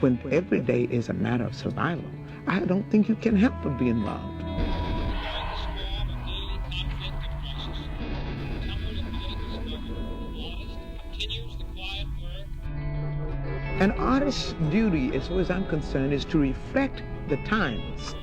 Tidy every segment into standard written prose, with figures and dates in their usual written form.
when every day is a matter of survival, I don't think you can help but be involved. An artist's duty, as far as I'm concerned, is to reflect the times.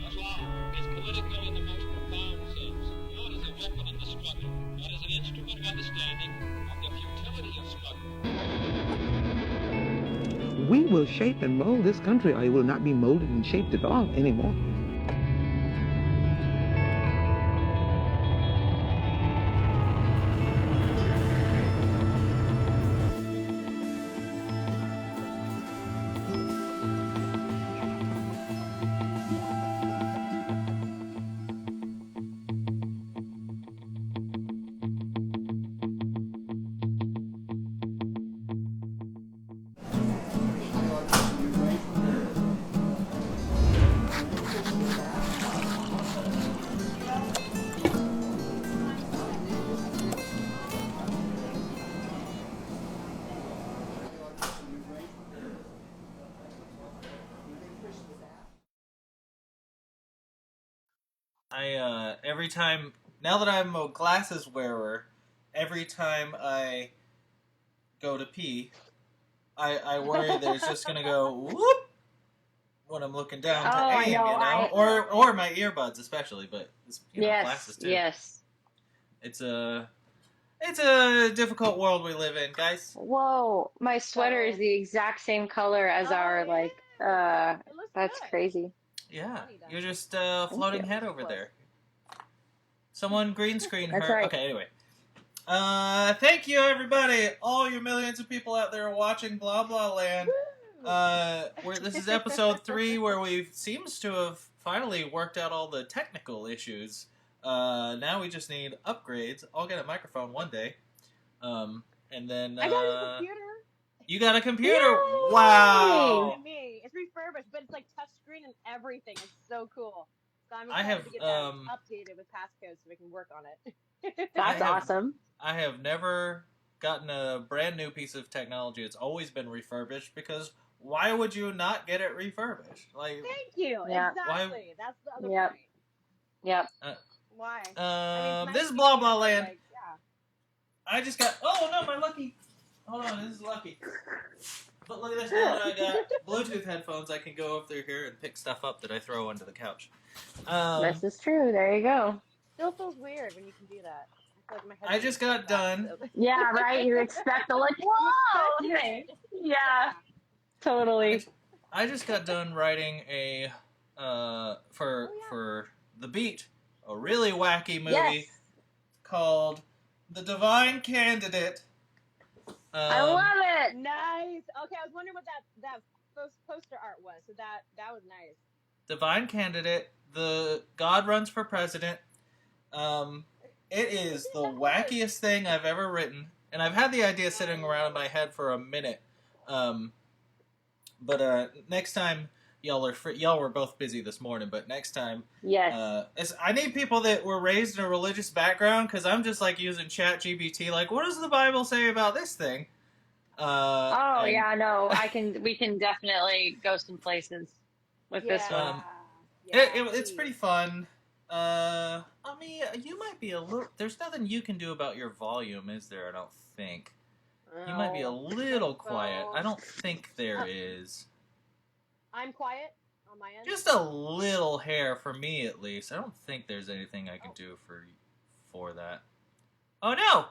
We will shape and mold this country, or it will not be molded and shaped at all anymore. Every time, now that I'm a glasses wearer, every time I go to pee, I worry that it's just gonna go whoop when I'm looking down to aim, or my earbuds especially, but it's, glasses too. Yes. It's a difficult world we live in, guys. Whoa, my sweater is the exact same color as our that's crazy. Yeah, you're just floating head over there. Someone green screen her. That's right. Okay, anyway. Thank you, everybody. All you millions of people out there watching Blah Blah Land. This is episode 3, where we seems to have finally worked out all the technical issues. Now we just need upgrades. I'll get a microphone one day. And then I got a computer. You got a computer? Yay! Wow! Amiee. It's refurbished, but it's like touchscreen and everything. It's so cool. So I'm I excited have to get that updated with passcodes so we can work on it. That's awesome. I have never gotten a brand new piece of technology. It's always been refurbished, because why would you not get it refurbished? Like, thank you. Yeah. Exactly. That's the other Yep. point. Yep. Why? This is Blah Blah Land. Like, yeah. I just got. Oh no, my lucky. Hold on, this is lucky. But look at this. Now I got Bluetooth headphones. I can go up through here and pick stuff up that I throw under the couch. This is true. There you go. Still feels weird when you can do that. I, feel like my I just got done. Yeah, right. You expect to like, whoa. Yeah. Totally. I just got done writing a for The Beat, a really wacky movie called The Divine Candidate. I love it. Nice. Okay, I was wondering what that poster art was. So that was nice. Divine Candidate. The God runs for president. It is the wackiest thing I've ever written, and I've had the idea sitting around in my head for a minute. But next time, y'all were both busy this morning, but next time, I need people that were raised in a religious background, because I'm just like using ChatGPT, like, what does the Bible say about this thing? We can definitely go some places with this one. It's pretty fun. Amiee, you might be a little. There's nothing you can do about your volume, is there? I don't think. You might be a little quiet. I don't think there is. I'm quiet on my end? Just a little hair, for me at least. I don't think there's anything I can do for that. Oh no!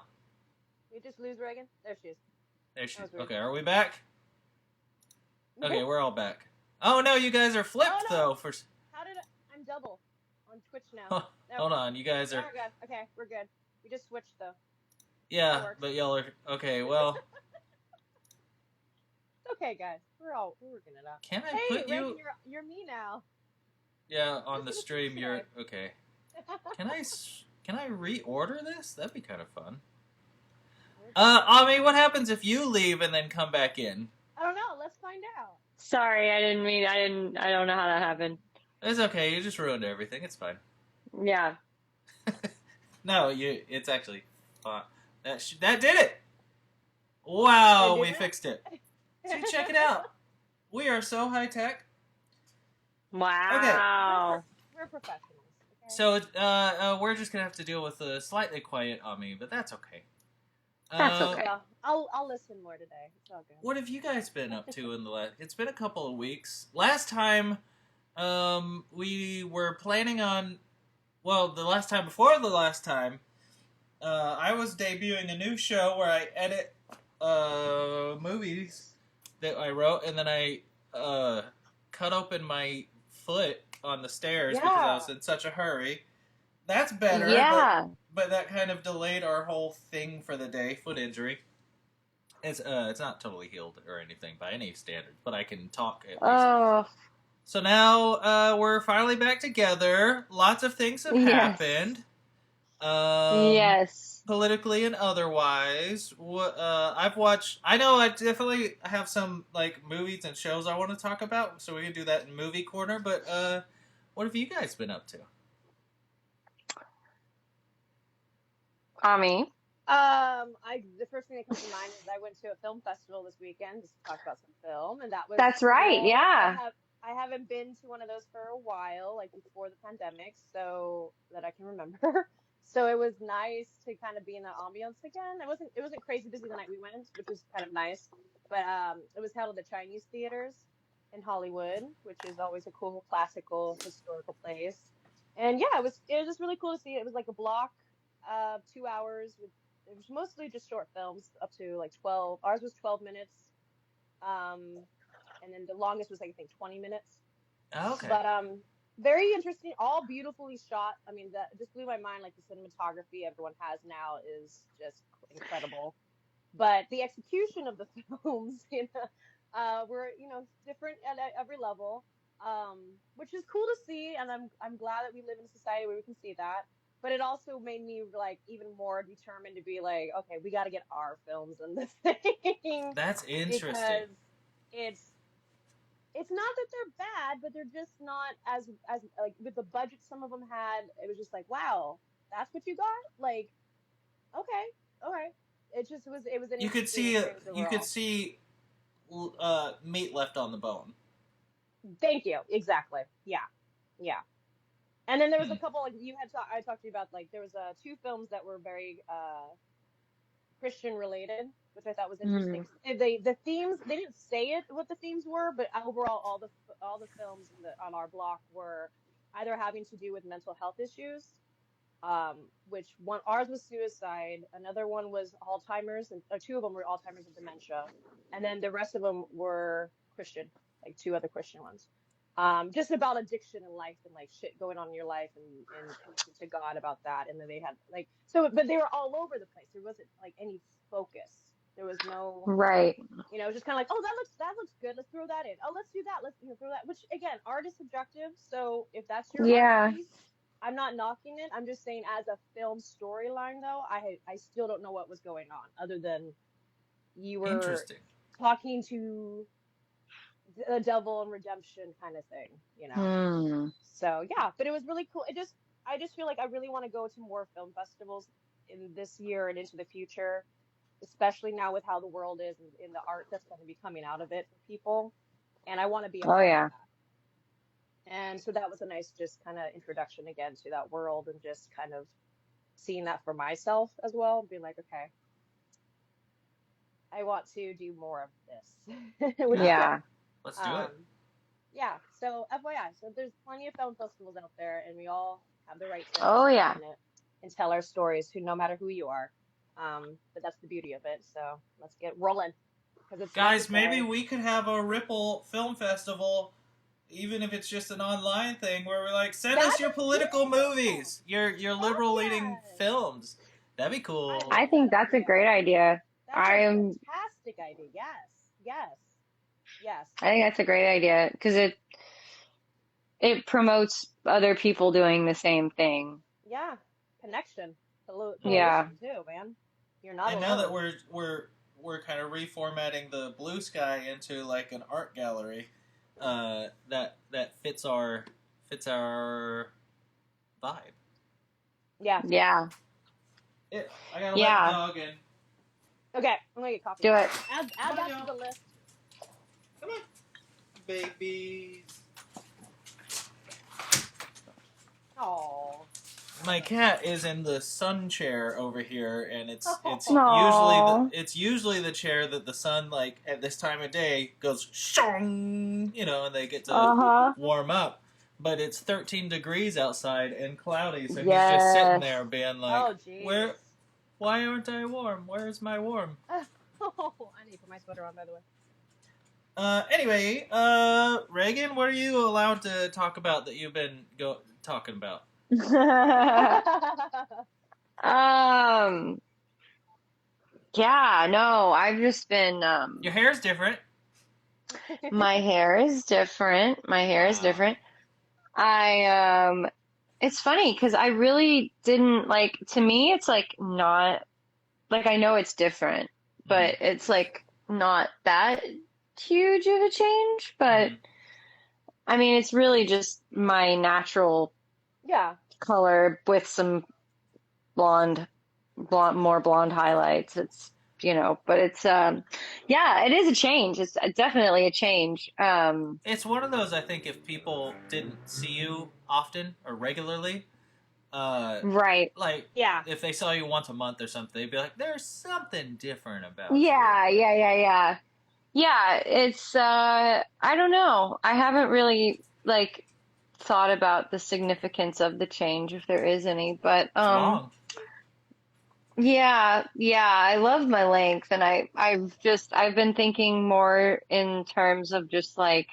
You just lose Rheagan? There she is. There she is. Okay, are we back? Okay, we're all back. Oh no, you guys are flipped though. How did I'm double on Twitch now. Hold on, you guys are. Okay, we're good. We just switched though. Yeah, but y'all are okay. Well. Okay, guys, we're working it out. Can I put you? Rheagan, you're me now. Yeah, on the stream you're okay. Can I reorder this? That'd be kind of fun. Amiee, what happens if you leave and then come back in? I don't know. Let's find out. Sorry, I don't know how that happened. It's okay. You just ruined everything. It's fine. Yeah. No, it's actually fine. That did it. Wow, we fixed it. See, check it out. We are so high tech. Wow. We're professionals. Okay. So we're just gonna have to deal with a slightly quiet Amiee, but that's okay. That's okay. Yeah, I'll listen more today. It's all good. What have you guys been up to in the last? It's been a couple of weeks. Last time, we were planning on. Well, the last time before the last time, I was debuting a new show where I edit movies that I wrote, and then I cut open my foot on the stairs because I was in such a hurry. That's better, Yeah. but that kind of delayed our whole thing for the day. Foot injury. It's not totally healed or anything by any standard, but I can talk at least. Oh. So now we're finally back together. Lots of things have happened. Yes. Politically and otherwise. I've watched. I know I definitely have some like movies and shows I want to talk about, so we can do that in movie corner. But what have you guys been up to? Amiee. The first thing that comes to mind is I went to a film festival this weekend just to talk about some film, and that was That's right. cool. Yeah. I haven't been to one of those for a while, like before the pandemic, so that I can remember. So it was nice to kind of be in the ambiance again. It wasn't crazy busy the night we went, which was kind of nice. But it was held at the Chinese theaters in Hollywood, which is always a cool classical historical place. And yeah, it was just really cool to see. It was like a block of 2 hours with it was mostly just short films up to like 12. Ours was 12 minutes. And then the longest was like, I think 20 minutes. Oh, okay. But very interesting, all beautifully shot. I mean, that just blew my mind. Like the cinematography everyone has now is just incredible. But the execution of the films, were different at every level, which is cool to see. And I'm glad that we live in a society where we can see that. But it also made me like even more determined to be like, okay, we got to get our films in this thing. That's interesting. Because it's not that they're bad, but they're just not as like with the budget some of them had. It was just like, wow, that's what you got. Like, okay, all right. It was an You could interesting see experience you could overall. see meat left on the bone. Thank you. Exactly. Yeah. Yeah. And then there was a couple like I talked to you about like there was two films that were very Christian related, which I thought was interesting. The themes they didn't say it what the themes were, but overall all the films on our block were either having to do with mental health issues, which ours was suicide, another one was Alzheimer's, and two of them were Alzheimer's and dementia, and then the rest of them were Christian, like two other Christian ones. Just about addiction in life and like shit going on in your life and connecting to God about that. And then they had like but they were all over the place. There wasn't like any focus. There was no Right. just kind of like, oh, that looks good. Let's throw that in. Oh, let's do that. Let's throw that. Which again, art is subjective. So if that's your art piece, I'm not knocking it. I'm just saying as a film storyline though, I still don't know what was going on other than you were talking to a devil and redemption kind of thing. So yeah, but it was really cool. I just feel like I really want to go to more film festivals in this year and into the future, especially now with how the world is and in the art that's going to be coming out of it for people. And I want to be a part of that. And so that was a nice just kind of introduction again to that world and just kind of seeing that for myself as well, being like, okay, I want to do more of this. Yeah. Let's do it. Yeah, so FYI, so there's plenty of film festivals out there, and we all have the right to in it and tell our stories, no matter who you are. But that's the beauty of it. So let's get rolling. It's guys, maybe we could have a Ripple Film Festival, even if it's just an online thing, where we're like, send us your political movies, your liberal leaning films. That'd be cool. I think that's a great idea. That's a fantastic idea. Yes. I think that's a great idea because it promotes other people doing the same thing. Yeah, connection. Yeah. Too, man. You're not alone. Now that we're kind of reformatting the Blue Sky into like an art gallery, that fits our vibe. Yeah. Yeah. I gotta let the dog in. Okay, I'm gonna get coffee. Do it. Add that to the list. Come on. babies. Oh. My cat is in the sun chair over here, and it's Aww. usually the chair that the sun, like at this time of day, goes shong, and they get to Uh-huh. warm up. But it's 13 degrees outside and cloudy, so he's just sitting Yes. there being like, Oh, jeez. Why aren't I warm? Where's my warm? Oh, I need to put my sweater on, by the way. Anyway, Rheagan, what are you allowed to talk about that you've been talking about? Yeah, no, I've just been, Your hair's different. my hair is different. My hair is different. It's funny because I really didn't like, to me, it's like not, like I know it's different, but it's like not that huge of a change. But I mean, it's really just my natural color with some more blonde highlights. It's, but it's, yeah, it is a change. It's definitely a change. It's one of those, I think, if people didn't see you often or regularly, right. like, if they saw you once a month or something, they'd be like, there's something different about you. Yeah. It's, I don't know. I haven't really, like, thought about the significance of the change, if there is any, but, long. Yeah, I love my length, and I've been thinking more in terms of just like,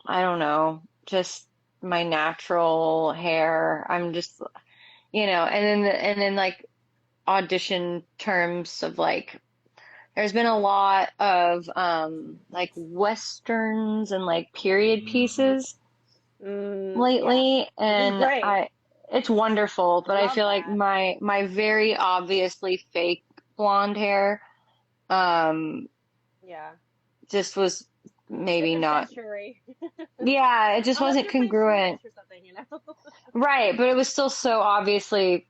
I don't know, just my natural hair. I'm just, and then like audition terms of like, there's been a lot of like westerns and like period pieces lately, and it's wonderful, but I feel like my very obviously fake blonde hair, just was maybe not. Yeah, it just wasn't congruent. Or something, Right, but it was still so obviously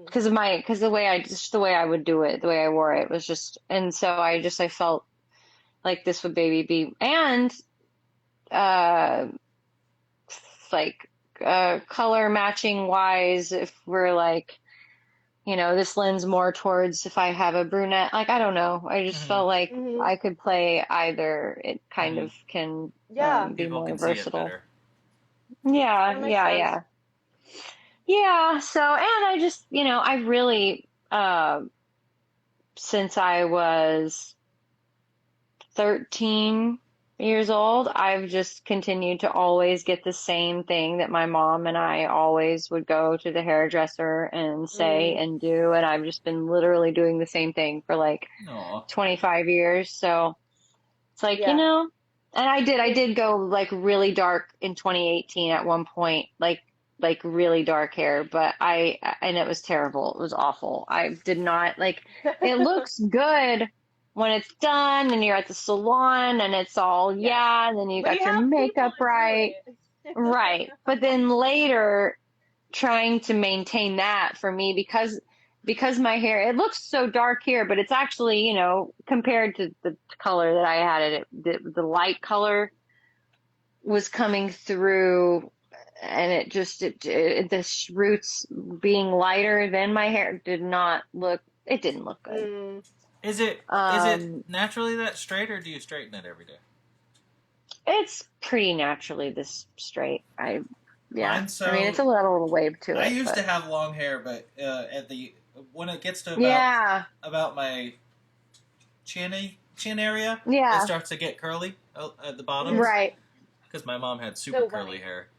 because the way I would do it, the way I wore it was just, and so I felt like this would maybe be, and like color matching wise, if we're like, this lends more towards if I have a brunette, like I don't know, I just felt like I could play either. It kind of can be people more can versatile. See it better. Yeah, so, and I just, I really since I was 13 years old, I've just continued to always get the same thing that my mom and I always would go to the hairdresser and say and do. And I've just been literally doing the same thing for like 25 years. So it's like, and I did go like really dark in 2018 at one point, like really dark hair, but and it was terrible. It was awful. I did not like, it looks good when it's done and you're at the salon and it's all, and then you got your makeup right. Right. But then later trying to maintain that for me, because my hair, it looks so dark here, but it's actually, compared to the color that I had the light color was coming through, and it just, the roots being lighter than my hair didn't look good. Is it naturally that straight, or do you straighten it every day? It's pretty naturally this straight. I mean, it's a little wave to it. I used to have long hair, but when it gets to about my chin area, it starts to get curly at the bottom. Right. Because my mom had super curly hair.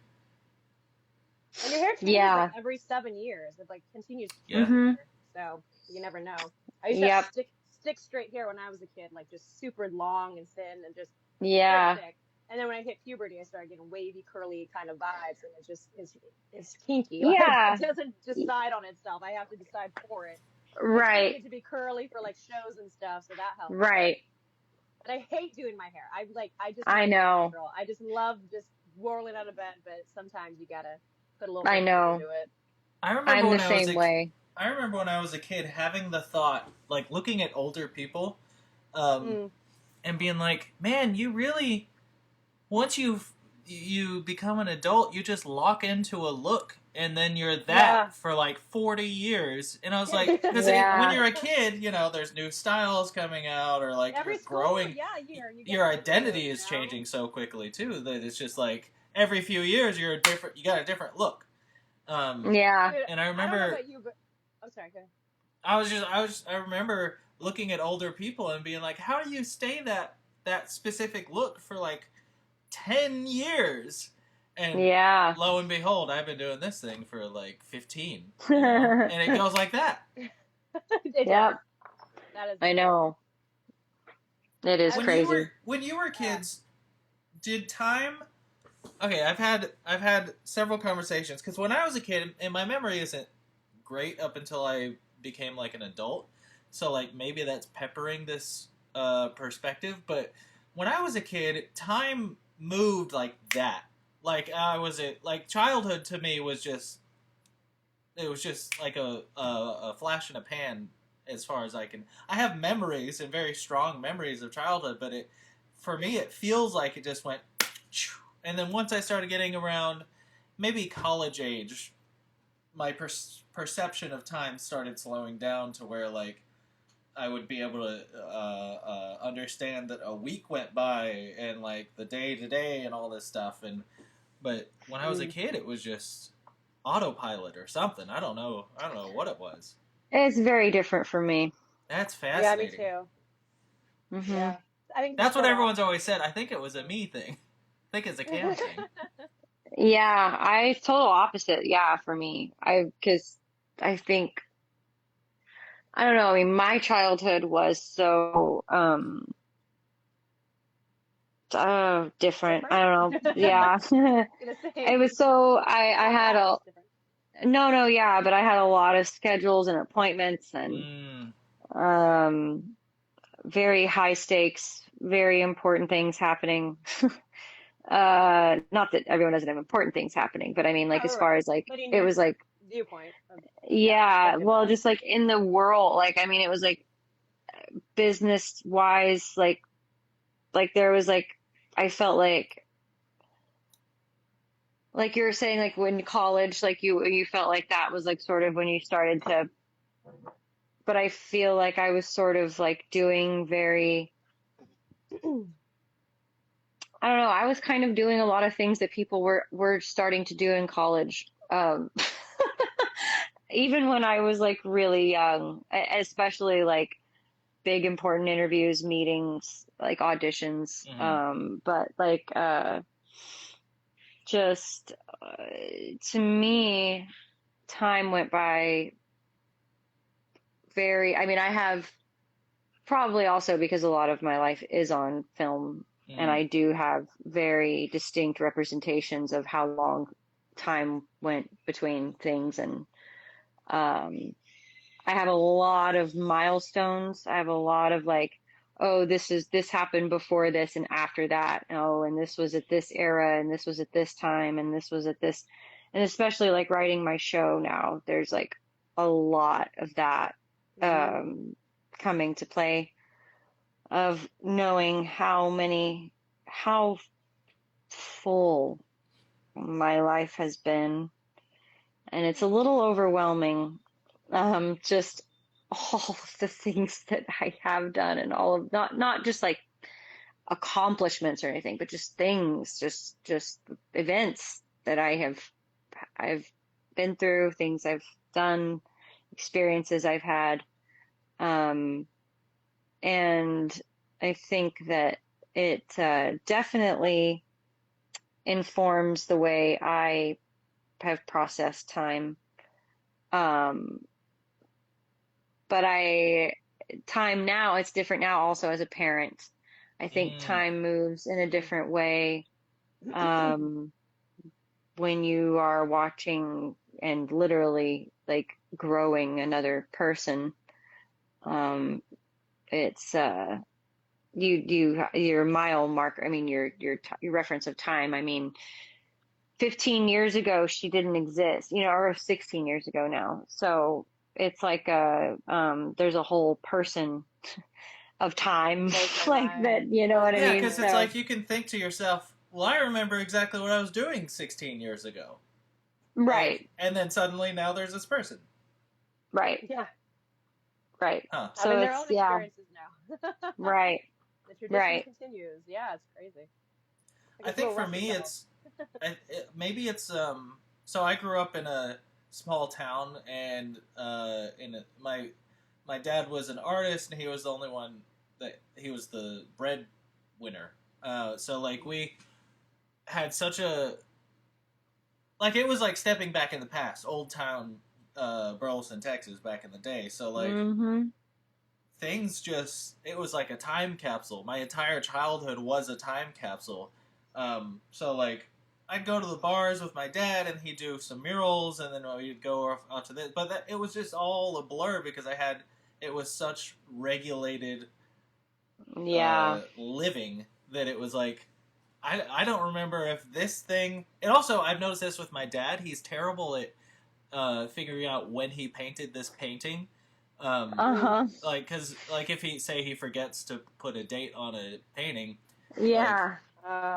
And your hair changes like every 7 years. It like continues to change. So you never know. I used to have stick straight hair when I was a kid, like just super long and thin and just thick. And then when I hit puberty, I started getting wavy, curly kind of vibes, and it just it's kinky. Like, it doesn't decide on itself. I have to decide for it. Right. I need to be curly for like shows and stuff, so that helps. Right. But I hate doing my hair. I know. Girl. I just love just whirling out of bed, but sometimes you gotta put a little bit into it. I'm the same way. I remember when I was a kid having the thought, like looking at older people, and and being like, man, you really, once you become an adult, you just lock into a look, and then you're that for like 40 years. And I was like, because when you're a kid, you know, there's new styles coming out, or like Every you're school, growing. you your get identity years, is you know? changing so quickly too that it's just like every few years you got a different look. Yeah. Dude, And I I don't know remember about you, but I'm sorry. Go ahead. I remember looking at older people and being like, how do you stay that specific look for like 10 years? And Yeah. lo and behold, I've been doing this thing for like 15, you know? And it goes like that. Yeah, That is. I know. It is crazy. When you were kids, did time? Okay, I've had several conversations because when I was a kid, and my memory isn't great up until I became like an adult, so like maybe that's peppering this perspective. But when I was a kid, time moved like that. Like like childhood to me was just like a flash in a pan as far as I can. I have memories and very strong memories of childhood, but for me it feels like it just went. And then once I started getting around, maybe college age, my perception of time started slowing down to where like I would be able to understand that a week went by and like the day to day and all this stuff. But when I was a kid, it was just autopilot or something. I don't know what it was. It's very different for me. That's fascinating. Yeah, me too. Mm-hmm. Yeah, I think that's what everyone's always said. I think it was a me thing. I think it's a Cam thing. Yeah, total opposite. Yeah, for me, because I think, I don't know. I mean, my childhood was so different. I don't know. Yeah, it was so. I had no, yeah, but I had a lot of schedules and appointments and very high stakes, very important things happening. Not that everyone doesn't have important things happening, but I mean, like, as far as like, it was like, viewpoint. Yeah, well, just like in the world, like, I mean, it was like business wise, like there was like, I felt like you were saying, like when college, like you felt like that was like sort of when you started to, but I feel like I was sort of like doing very, I don't know, I was kind of doing a lot of things that people were starting to do in college. Even when I was like really young, especially like big important interviews, meetings, like auditions. But like just to me, time went by very, I mean, I have probably also because a lot of my life is on film, and I do have very distinct representations of how long time went between things. And I have a lot of milestones. I have a lot of like, oh, this happened before this and after that. Oh, and this was at this era, and this was at this time, and this was at this, and especially like writing my show now, there's like a lot of that coming to play, of knowing how full my life has been. And it's a little overwhelming, just all of the things that I have done, and all of, not just like accomplishments or anything, but just things, just events that I've been through, things I've done, experiences I've had. And I think that it definitely informs the way I have processed time. But time now, it's different now also as a parent. I think time moves in a different way when you are watching and literally like growing another person. It's your mile marker. I mean, your reference of time. I mean, 15 years ago she didn't exist, or 16 years ago now. So it's like there's a whole person of time, Blows my like mind. that. You know what I Yeah, mean? because it's like you can think to yourself, well, I remember exactly what I was doing 16 years ago. Right. Like, and then suddenly now there's this person. Right. Yeah. Right. Huh. So Having it's their own experiences now. right. The tradition Right. continues. Yeah, it's crazy. I think for me, maybe it's So I grew up in a small town, and my dad was an artist, and he was the only one that he was the breadwinner. So like we had such a like it was like stepping back in the past, old town, Burleson, Texas, back in the day. So like. Mm-hmm. Things just it was like a time capsule. My entire childhood was a time capsule. So like I'd go to the bars with my dad, and he'd do some murals, and then we'd go out to this, but it was just all a blur because it was such regulated living that it was like I don't remember if this thing. And also I've noticed this with my dad, he's terrible at figuring out when he painted this painting. Like, because like if he forgets to put a date on a painting, yeah,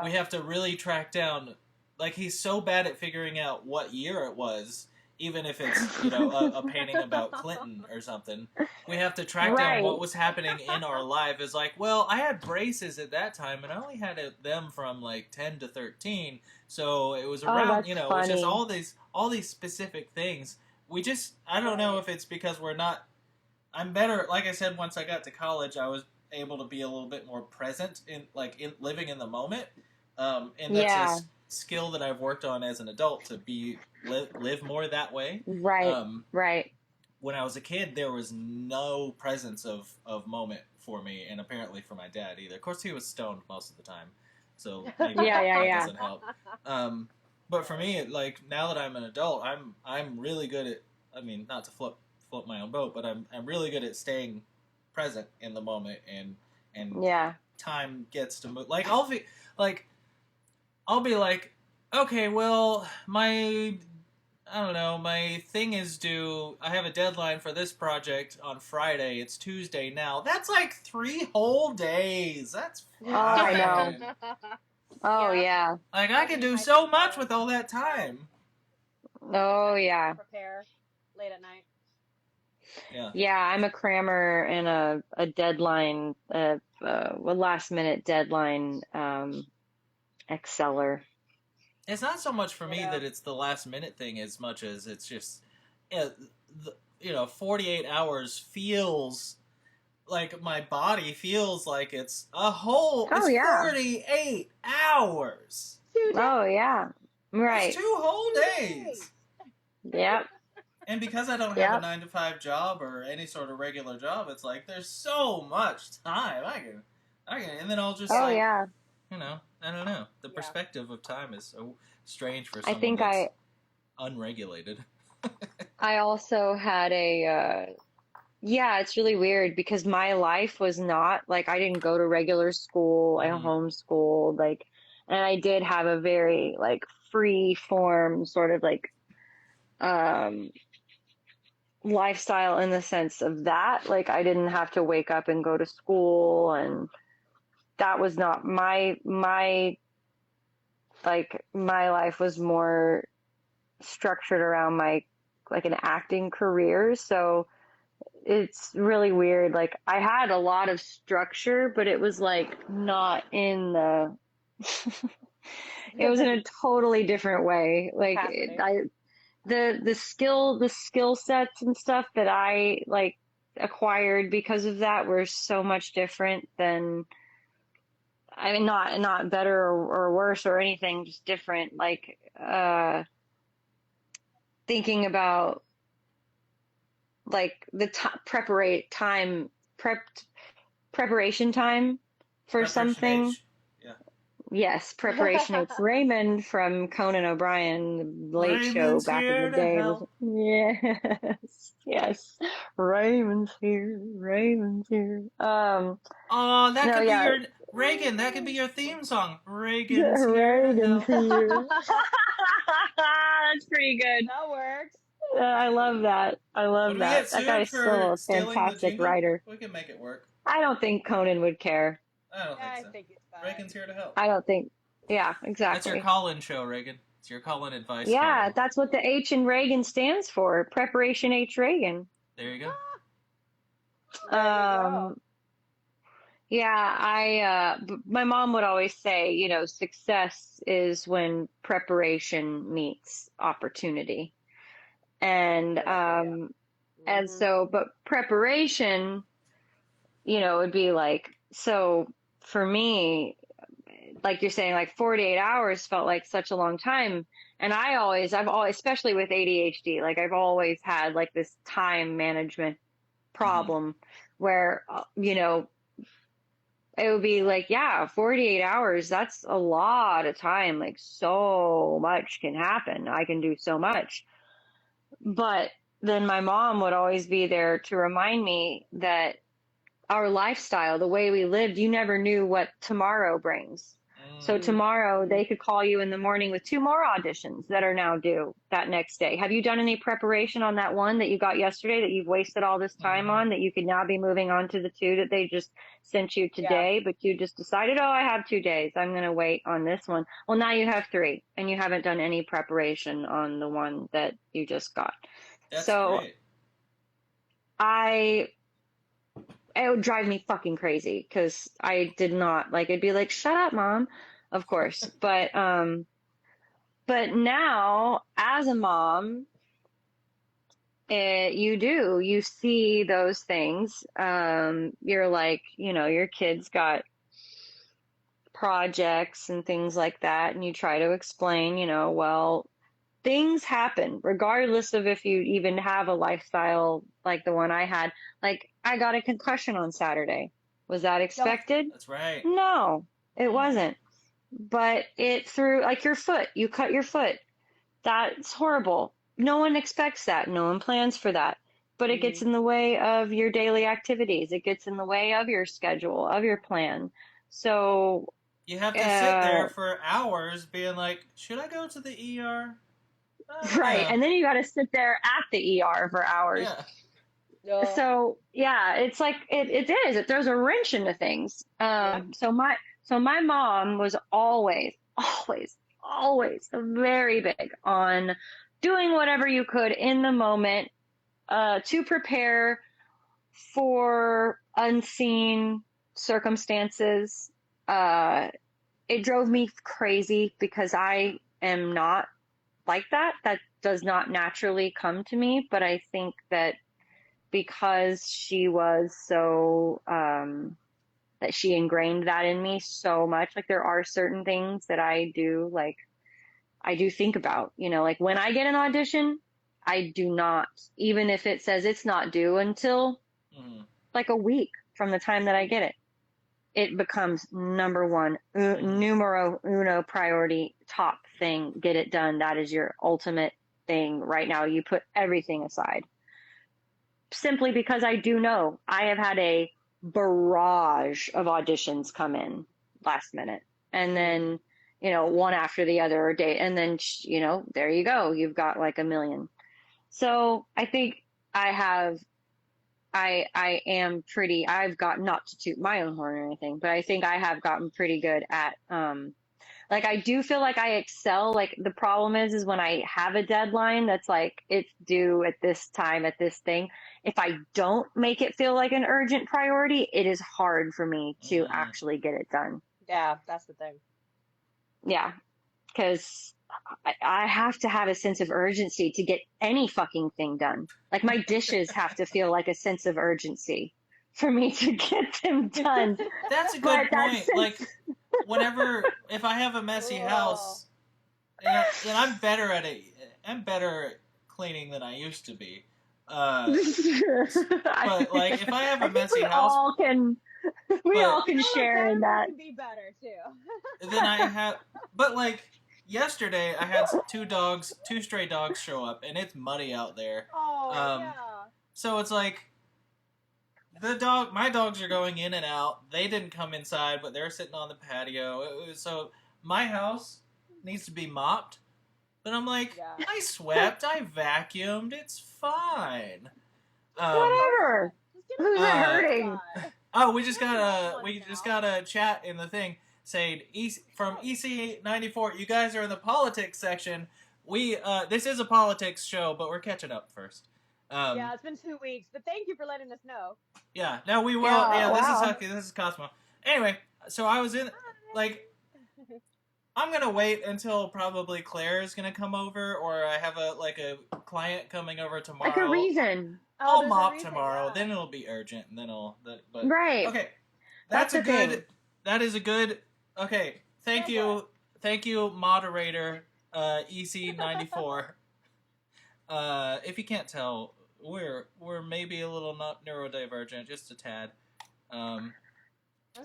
we have to really track down. Like, he's so bad at figuring out what year it was, even if it's a painting about Clinton or something. We have to track down what was happening in our life. It's like, well, I had braces at that time, and I only had them from like 10 to 13, so it was around. It's just all these specific things. I don't know if it's because we're not. I'm better, like I said, once I got to college, I was able to be a little bit more present in living in the moment. And that's a skill that I've worked on as an adult, to live more that way. Right. Right. When I was a kid, there was no presence of moment for me, and apparently for my dad either. Of course, he was stoned most of the time, so maybe that doesn't help. But for me, like, now that I'm an adult, I'm really good at. I mean, not to float my own boat, but I'm really good at staying present in the moment, and time gets to move. Like I'll be like, okay, well, my thing is due. I have a deadline for this project on Friday. It's Tuesday now. That's like 3 whole days. That's fine. I know. Oh yeah. Like I can do so much with all that time. Oh yeah. Prepare late at night. Yeah, I'm a crammer and a deadline, a last minute deadline exceller. It's not so much for me that it's the last minute thing as much as it's just, 48 hours feels like my body feels like it's a whole. Oh, it's yeah. 48 hours. Oh yeah, right. It's 2 whole days. Yep. And because I don't have a 9 to 5 job or any sort of regular job, it's like there's so much time. I can, and then I'll just I don't know. The perspective of time is so strange for someone that's unregulated. I also had it's really weird because my life was not like I didn't go to regular school. I homeschooled, and I did have a very free form sort of lifestyle in the sense of that. Like I didn't have to wake up and go to school, and that was not my life was more structured around my an acting career. So it's really weird. Like I had a lot of structure, but it was not in the it was in a totally different way. The skill sets and stuff that I acquired because of that were so much different than, I mean, not better or worse or anything, just different. Thinking about the preparation time for something. Yes, preparation. It's Raymond from Conan O'Brien, The Late Show back in the day. Yes. Raymond's here. That could be your Rheagan. That could be your theme song. Rheagan's here. That's pretty good. That works. I love that. That guy's still a fantastic writer. We can make it work. I don't think Conan would care. I don't think I so. think it's fine. Rheagan's here to help. I don't think. Yeah, That's exactly. your call-in show, Rheagan. It's your call-in advice. Yeah, column. that's what the H in Rheagan stands for. Preparation H Rheagan. There you go. There you go. Yeah, my mom would always say, you know, success is when preparation meets opportunity. And and so, but preparation, you know, would be like, so for me, like you're saying, like 48 hours felt like such a long time. And I've always, especially with ADHD, like I've always had like this time management problem where, you know, it would be like, yeah, 48 hours, that's a lot of time. Like so much can happen. I can do so much. But then my mom would always be there to remind me that our lifestyle, the way we lived, you never knew what tomorrow brings. So tomorrow they could call you in the morning with 2 more auditions that are now due that next day. Have you done any preparation on that one that you got yesterday that you've wasted all this time on, that you could now be moving on to the 2 that they just sent you today, but you just decided, oh, I have 2 days. I'm going to wait on this one. Well, now you have 3 and you haven't done any preparation on the one that you just got. That's so great. It would drive me fucking crazy because I did not like, it'd be like, shut up, mom, of course. But now as a mom, you see those things. You're like, you know, your kid's got projects and things like that. And you try to explain, you know, well, things happen regardless of if you even have a lifestyle like the one I had. Like I got a concussion on Saturday. Was that expected? That's right. No, it wasn't. But it threw, like your foot, you cut your foot. That's horrible. No one expects that. No one plans for that. But it gets in the way of your daily activities. It gets in the way of your schedule, of your plan. So you have to sit there for hours being like, should I go to the ER? Right. And then you got to sit there at the ER for hours. Yeah. So yeah, it's like, it throws a wrench into things. So my mom was always very big on doing whatever you could in the moment, to prepare for unseen circumstances. It drove me crazy because I am not like that. That does not naturally come to me, but I think that because she was so, that she ingrained that in me so much, like there are certain things that I do, like I do think about, you know, like when I get an audition, I do not, even if it says it's not due until like a week from the time that I get it, it becomes number one, numero uno priority, top thing, get it done. That is your ultimate thing right now. You put everything aside. Simply because I do know I have had a barrage of auditions come in last minute. And then, you know, one after the other day. And then, you know, there you go. You've got like a million. So I think I've got, not to toot my own horn or anything, but I think I have gotten pretty good at, like, I do feel like I excel. Like the problem is when I have a deadline that's like, it's due at this time, at this thing. If I don't make it feel like an urgent priority, it is hard for me to actually get it done. Yeah, that's the thing. Yeah. Cause I have to have a sense of urgency to get any fucking thing done. Like my dishes have to feel like a sense of urgency for me to get them done. That's a good point. Like whenever, if I have a messy house, and I'm better at it, I'm better at cleaning than I used to be. But like if I have a messy house, we all can share in that. Be better too. Then I have, but like yesterday I had two stray dogs show up, and it's muddy out there. Oh yeah. So it's like my dogs are going in and out. They didn't come inside, but they're sitting on the patio. So my house needs to be mopped. But I'm like, I swept, I vacuumed, it's fine. Whatever. Who's it hurting? Oh, we just got a chat in the thing saying from EC94. You guys are in the politics section. We this is a politics show, but we're catching up first. Yeah, it's been 2 weeks, but thank you for letting us know. Yeah, no, we will. Yeah, This is wow. Hucky. This is Cosmo. Anyway, so I was in like. I'm gonna wait until probably Claire is gonna come over, or I have a client coming over tomorrow. Like a reason. I'll mop tomorrow. Yeah. Then it'll be urgent, and then But right. Okay, That's a good. Thing. That is a good. Okay, thank you, moderator EC94. If you can't tell, we're maybe a little not neurodivergent, just a tad.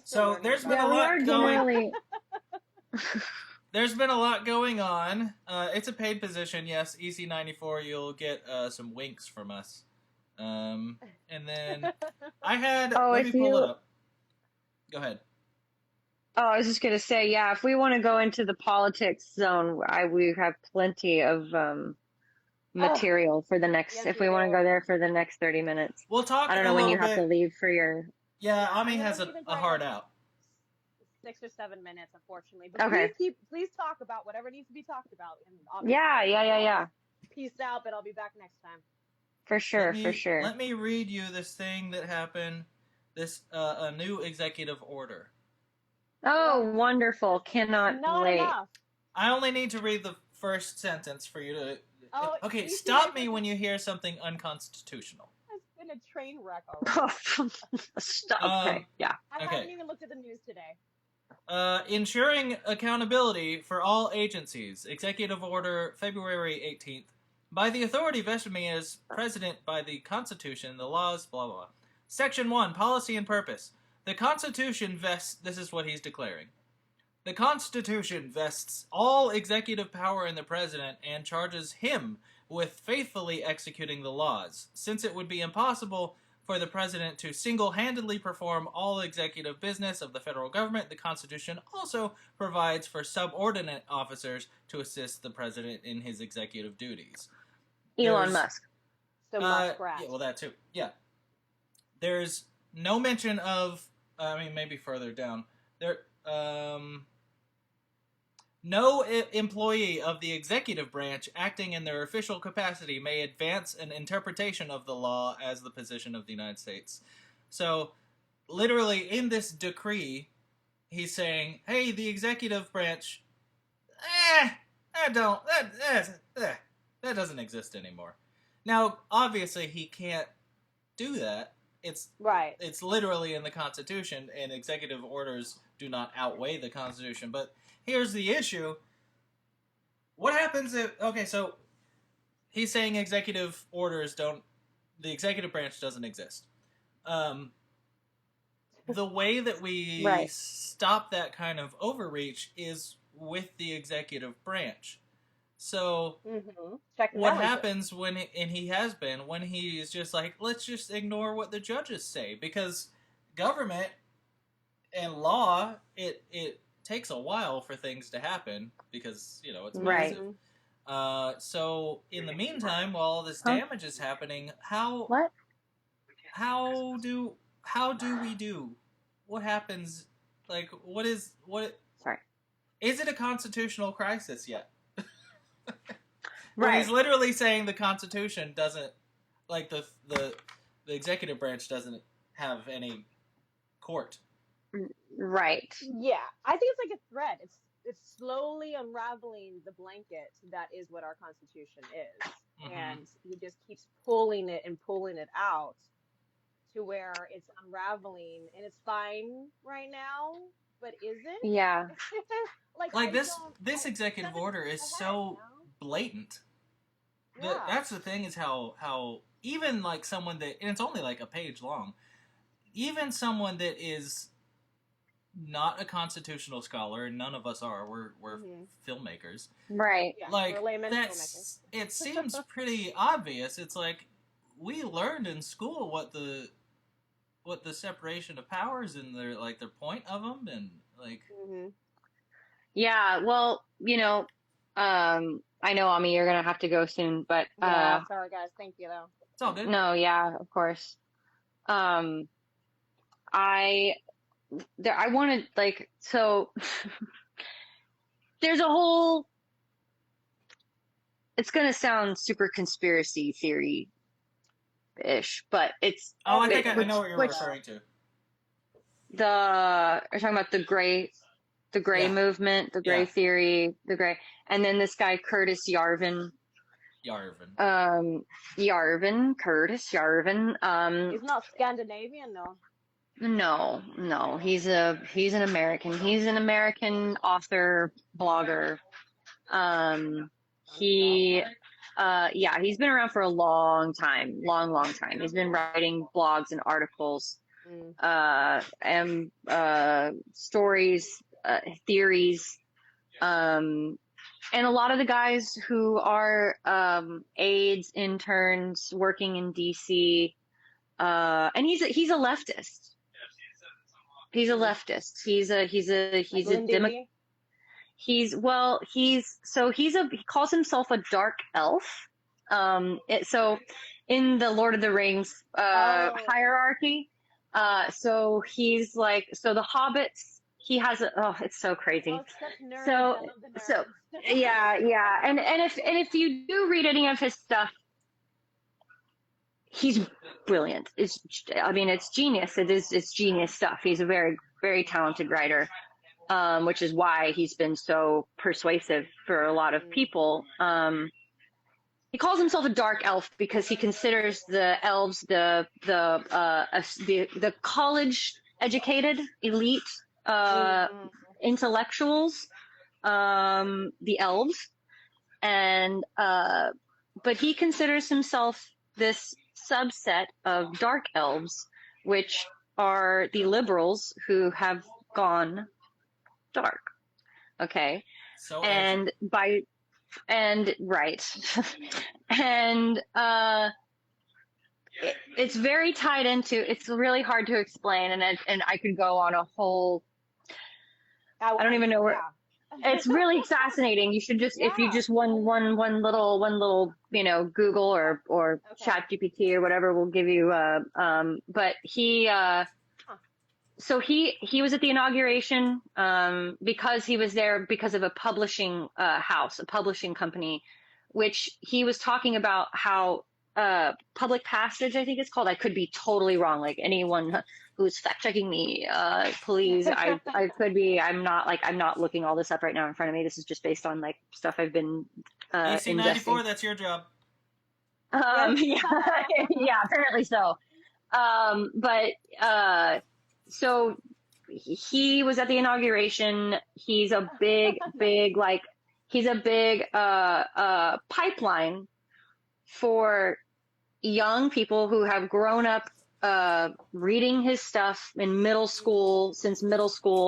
So there's been a lot going. There's been a lot going on. It's a paid position, yes. EC94, you'll get some winks from us. And then I had. Let me pull it up. Go ahead. Oh, I was just gonna say, yeah. If we want to go into the politics zone, we have plenty of material for the next. Yes, if we want to go there for the next 30 minutes, we'll talk. I don't know when you have to leave for your. Yeah, Amiee has a hard out. 6 or 7 minutes, unfortunately. But please talk about whatever needs to be talked about. And yeah. Peace out, but I'll be back next time. For sure. Let me read you this thing that happened. This a new executive order. Oh, wonderful! Cannot wait. Enough. I only need to read the first sentence for you to. Okay, stop me when you hear something unconstitutional. It's been a train wreck already. Stop. Okay. Yeah. I haven't even looked at the news today. Ensuring accountability for all agencies. Executive Order, February 18th. By the authority vested me as President by the Constitution, the laws, blah, blah, blah. Section 1, Policy and Purpose. The Constitution vests... This is what he's declaring. The Constitution vests all executive power in the President and charges him with faithfully executing the laws, since it would be impossible for the President to single-handedly perform all executive business of the federal government. The Constitution also provides for subordinate officers to assist the President in his executive duties. Elon Musk. So Muskrat. Yeah, well, that too. Yeah. There's no mention of... maybe further down. No employee of the executive branch acting in their official capacity may advance an interpretation of the law as the position of the United States. So, literally, in this decree, he's saying, hey, the executive branch, that doesn't exist anymore. Now, obviously, he can't do that. It's literally in the Constitution, and executive orders do not outweigh the Constitution, but here's the issue. What happens if... Okay, so he's saying executive orders don't... The executive branch doesn't exist. The way that we stop that kind of overreach is with the executive branch. So what happens when... And he has been, when he's just like, let's just ignore what the judges say. Because government and law, it takes a while for things to happen because, it's massive. So in the meantime, while all this damage is happening, how do we do? What happens? Like, sorry. Is it a constitutional crisis yet? He's literally saying the Constitution doesn't, like the executive branch doesn't have any court. Right. Yeah, I think it's like a thread. It's slowly unraveling the blanket that is what our Constitution is, and he just keeps pulling it out to where it's unraveling, and it's fine right now, but isn't? Yeah. like this executive order is so blatant. That's the thing, is how even like someone that, and it's only like a page long, even someone that is not a constitutional scholar, and none of us are. We're filmmakers, right? Yeah, like that's it seems pretty obvious. It's like we learned in school what the separation of powers and their point of them, and like. Yeah, well, I know, Amiee, you're gonna have to go soon, but sorry guys, thank you though. It's all good. No, yeah, of course. I wanted, like, so there's a whole, it's going to sound super conspiracy theory-ish, but it's, Oh, I think I know what you're referring to. Are you talking about the gray movement, the gray theory, and then this guy, Curtis Yarvin. Curtis Yarvin. He's not Scandinavian, no. No, he's an American. He's an American author, blogger. He's been around for a long time. He's been writing blogs and articles, and stories, theories, and a lot of the guys who are aides, interns working in DC, and he's a leftist. He's a leftist. He calls himself a dark elf. So in the Lord of the Rings hierarchy, so he's like, so the hobbits, he has it's so crazy. So yeah. And if you do read any of his stuff, he's brilliant. It's genius. It's genius stuff. He's a very, very talented writer, which is why he's been so persuasive for a lot of people. He calls himself a dark elf because he considers the elves the college educated elite intellectuals, the elves, and but he considers himself this subset of dark elves, which are the liberals who have gone dark. Okay. So right. And it's very tied into, it's really hard to explain, and I could go on a whole, I don't even know where. It's really fascinating. You should just, if you just one little, Google or Chat GPT or whatever will give you, but he, so he was at the inauguration, because he was there because of a publishing, house, a publishing company, which he was talking about how, public passage, I think it's called. I could be totally wrong. Like, anyone who's fact checking me, please. I could be. I'm not looking all this up right now in front of me. This is just based on like stuff I've been EC94. That's your job. Yeah, apparently so. So he was at the inauguration. He's a big pipeline for young people who have grown up reading his stuff in middle school,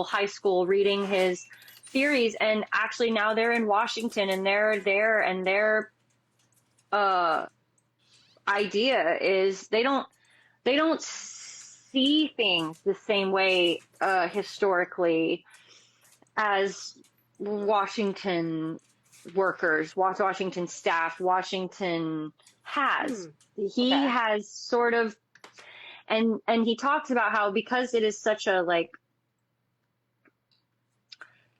high school, reading his theories, and actually now they're in Washington and they're there, and their idea is they don't see things the same way historically as Washington workers, Washington staff, Washington has. He has sort of, and he talks about how, because it is such a, like,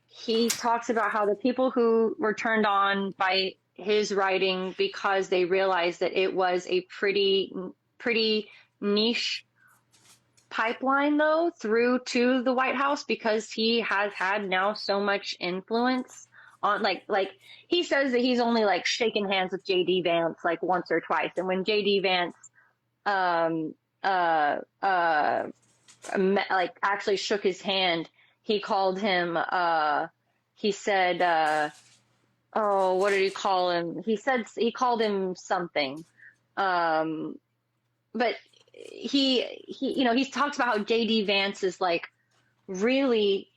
he talks about how the people who were turned on by his writing because they realized that it was a pretty niche pipeline, though, through to the White House, because he has had now so much influence on, like he says that he's only like shaken hands with JD Vance like once or twice, and when JD Vance like actually shook his hand, he called him he said what did he call him? He called him something, but he talks about how JD Vance is like, really,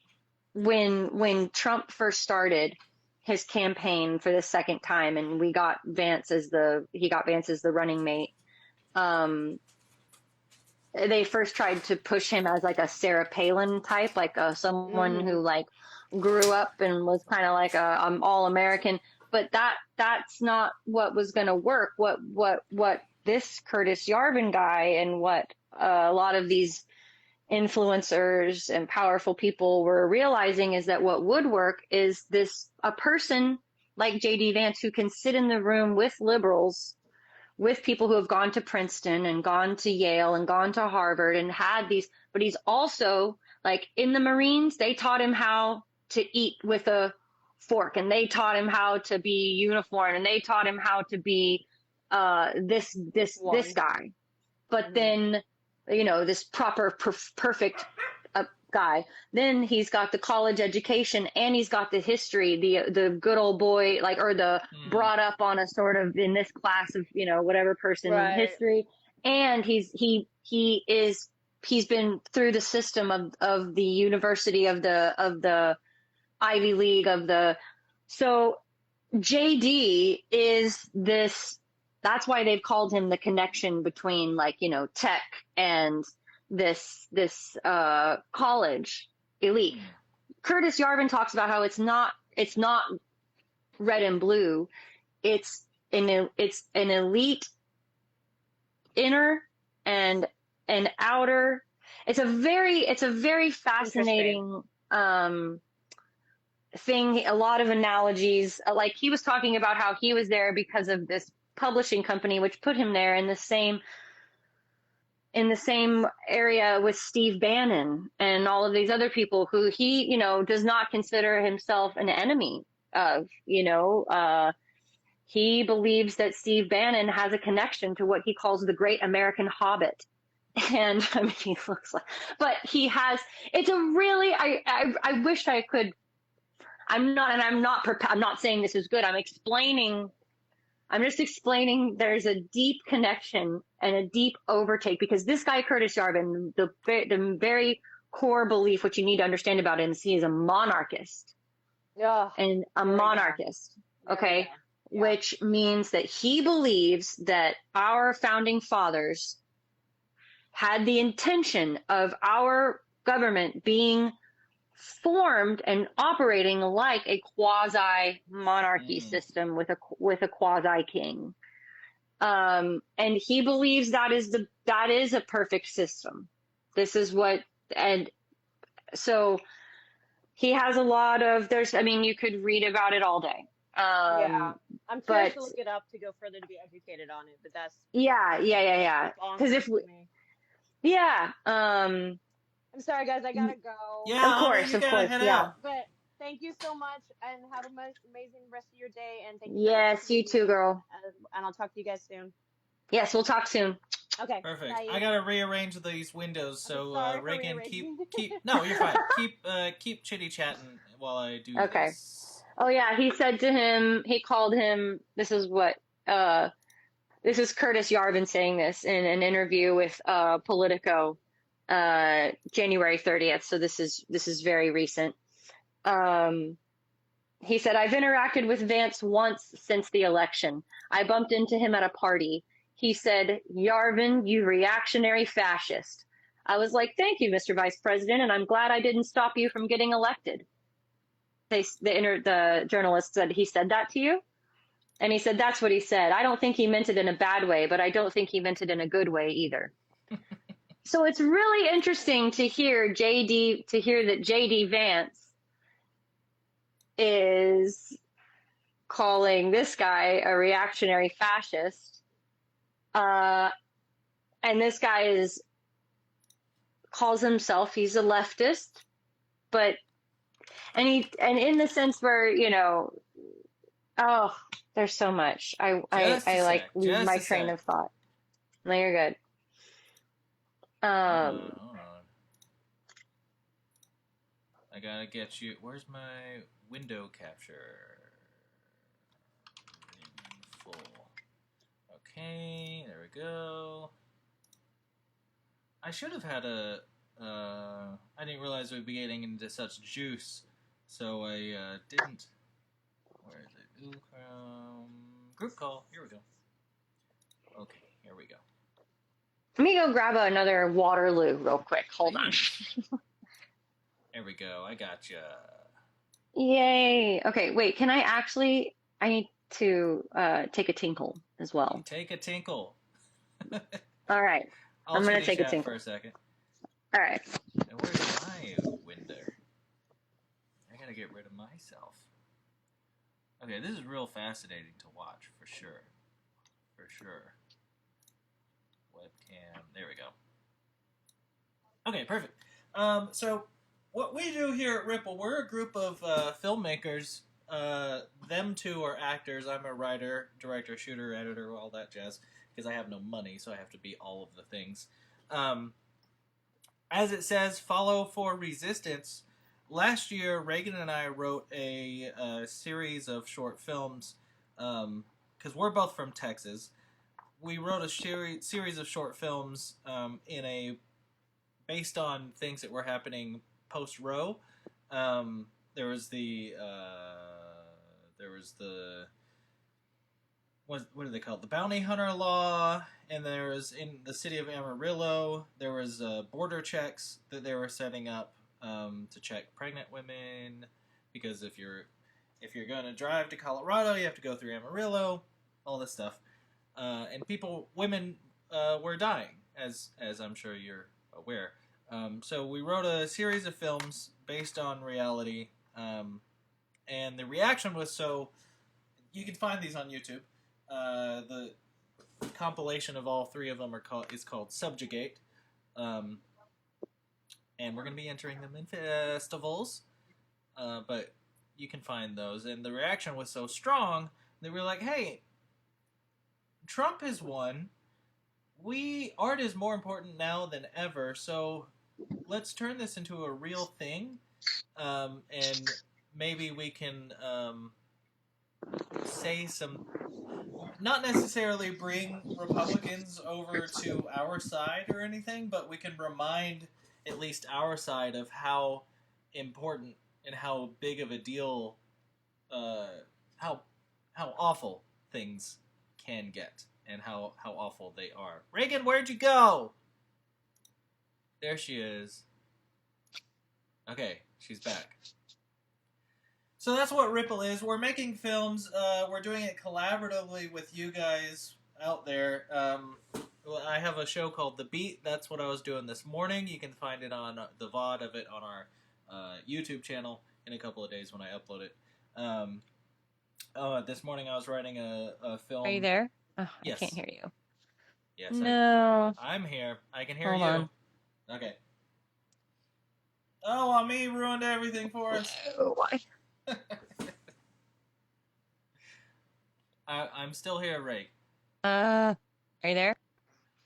when Trump first started his campaign for the second time, and he got Vance as the running mate. They first tried to push him as like a Sarah Palin type, like someone who like grew up and was kind of like a all-American, but that's not what was going to work. What this Curtis Yarvin guy and what a lot of these influencers and powerful people were realizing is that what would work is a person like JD Vance who can sit in the room with liberals, with people who have gone to Princeton and gone to Yale and gone to Harvard and had these, but he's also like in the Marines, they taught him how to eat with a fork, and they taught him how to be uniform, and they taught him how to be this guy. But then, this proper, perfect guy. Then he's got the college education, and he's got the history, the good old boy, like, or the brought up on a sort of in this class of, whatever person in history. And he's been through the system of the university, of the Ivy League, so JD is this. That's why they've called him the connection between, like, tech and this college elite. Curtis Yarvin talks about how it's not red and blue. It's an elite inner and an outer. It's a very fascinating thing. A lot of analogies. Like, he was talking about how he was there because of this publishing company, which put him there in the same area with Steve Bannon and all of these other people who he, does not consider himself an enemy of. He believes that Steve Bannon has a connection to what he calls the Great American Hobbit. And I mean, he looks like, but he has. It's a really. I wish I could. I'm not saying this is good. I'm just explaining there's a deep connection and a deep overtake, because this guy, Curtis Yarvin, the very core belief, what you need to understand about him, is he is a monarchist. Yeah. And a monarchist. Okay. Yeah. Which means that he believes that our founding fathers had the intention of our government being formed and operating like a quasi monarchy system with a quasi king, and he believes that is a perfect system. This is what, and so he has a lot of. You could read about it all day. I'm curious to look it up to go further to be educated on it. But that's because I'm sorry, guys. I gotta go. Yeah, of course. Head out. But thank you so much, and have a amazing rest of your day. And thank you. Yes, you too, girl. And I'll talk to you guys soon. Yes, we'll talk soon. Okay. Perfect. Bye. I gotta rearrange these windows, so Rheagan, keep. No, you're fine. Keep chitty chatting while I do. Okay. This. Oh yeah, he said to him. He called him. This is Curtis Yarvin saying this in an interview with Politico. January 30th. So this is very recent. He said, I've interacted with Vance once since the election. I bumped into him at a party. He said, Yarvin, you reactionary fascist. I was like, thank you, Mr. Vice President, and I'm glad I didn't stop you from getting elected. The journalist said, he said that to you? And he said, that's what he said. I don't think he meant it in a bad way, but I don't think he meant it in a good way either. So it's really interesting to hear that JD Vance is calling this guy a reactionary fascist. And this guy calls himself, he's a leftist, but, and in the sense where, there's so much. I lose my train of thought. No, you're good. Hold on. I gotta get you. Where's my window capture? Full. Okay, there we go. I should have had I didn't realize we'd be getting into such juice, so I didn't. Where is it? Ooh, group call. Here we go. Okay, here we go. Let me go grab another Waterloo real quick. Hold on. There we go. I gotcha. Yay. Okay, wait. Can I need to take a tinkle as well. Take a tinkle. All right. I'm going to take a tinkle for a second. All right. And where's my window? I gotta get rid of myself. Okay, this is real fascinating to watch, for sure. For sure. Webcam. There we go. Okay, perfect. So, what we do here at Ripple, we're a group of filmmakers. Them two are actors. I'm a writer, director, shooter, editor, all that jazz. Because I have no money, so I have to be all of the things. As it says, follow for resistance. Last year, Rheagan and I wrote a series of short films, because we're both from Texas. We wrote a series of short films based on things that were happening post-Roe. There was the what are they called? The bounty hunter law, and there was in the city of Amarillo, there was border checks that they were setting up to check pregnant women, because if you're going to drive to Colorado, you have to go through Amarillo, all this stuff, and women were dying, as I'm sure you're aware. So we wrote a series of films based on reality, and the reaction was so. You can find these on YouTube. The compilation of all three of them is called Subjugate, and we're going to be entering them in festivals, but you can find those. And the reaction was so strong that we were like, hey, Trump has won. Art is more important now than ever, so let's turn this into a real thing, and maybe we can say some, not necessarily bring Republicans over to our side or anything, but we can remind at least our side of how important and how big of a deal, how awful things can get, and how awful they are. Rheagan, where'd you go? There she is. Okay, she's back. So that's what Ripple is. We're making films. We're doing it collaboratively with you guys out there. I have a show called The Beat. That's what I was doing this morning. You can find it on the VOD of it on our YouTube channel in a couple of days when I upload it. This morning I was writing a film. Are you there? Oh, Yes. I can't hear you. Yes. No. I'm here. I can hear Hold you. on. Okay. Oh, Amiee ruined everything for us. Oh, why? I'm still here, Ray. Are you there?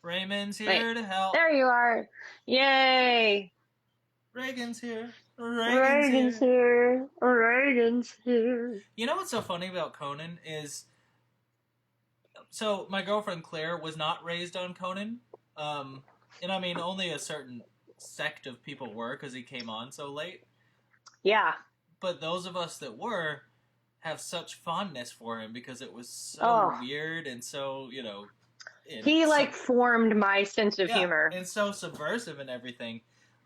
Raymond's here to help. There you are. Yay. Rheagan's here. Rheagan's here. Rheagan's here. You know what's so funny about Conan is, so my girlfriend Claire was not raised on Conan, and I mean only a certain sect of people were because he came on so late. Yeah. But those of us that were have such fondness for him because it was so weird and so, he formed my sense of humor. And so subversive and everything.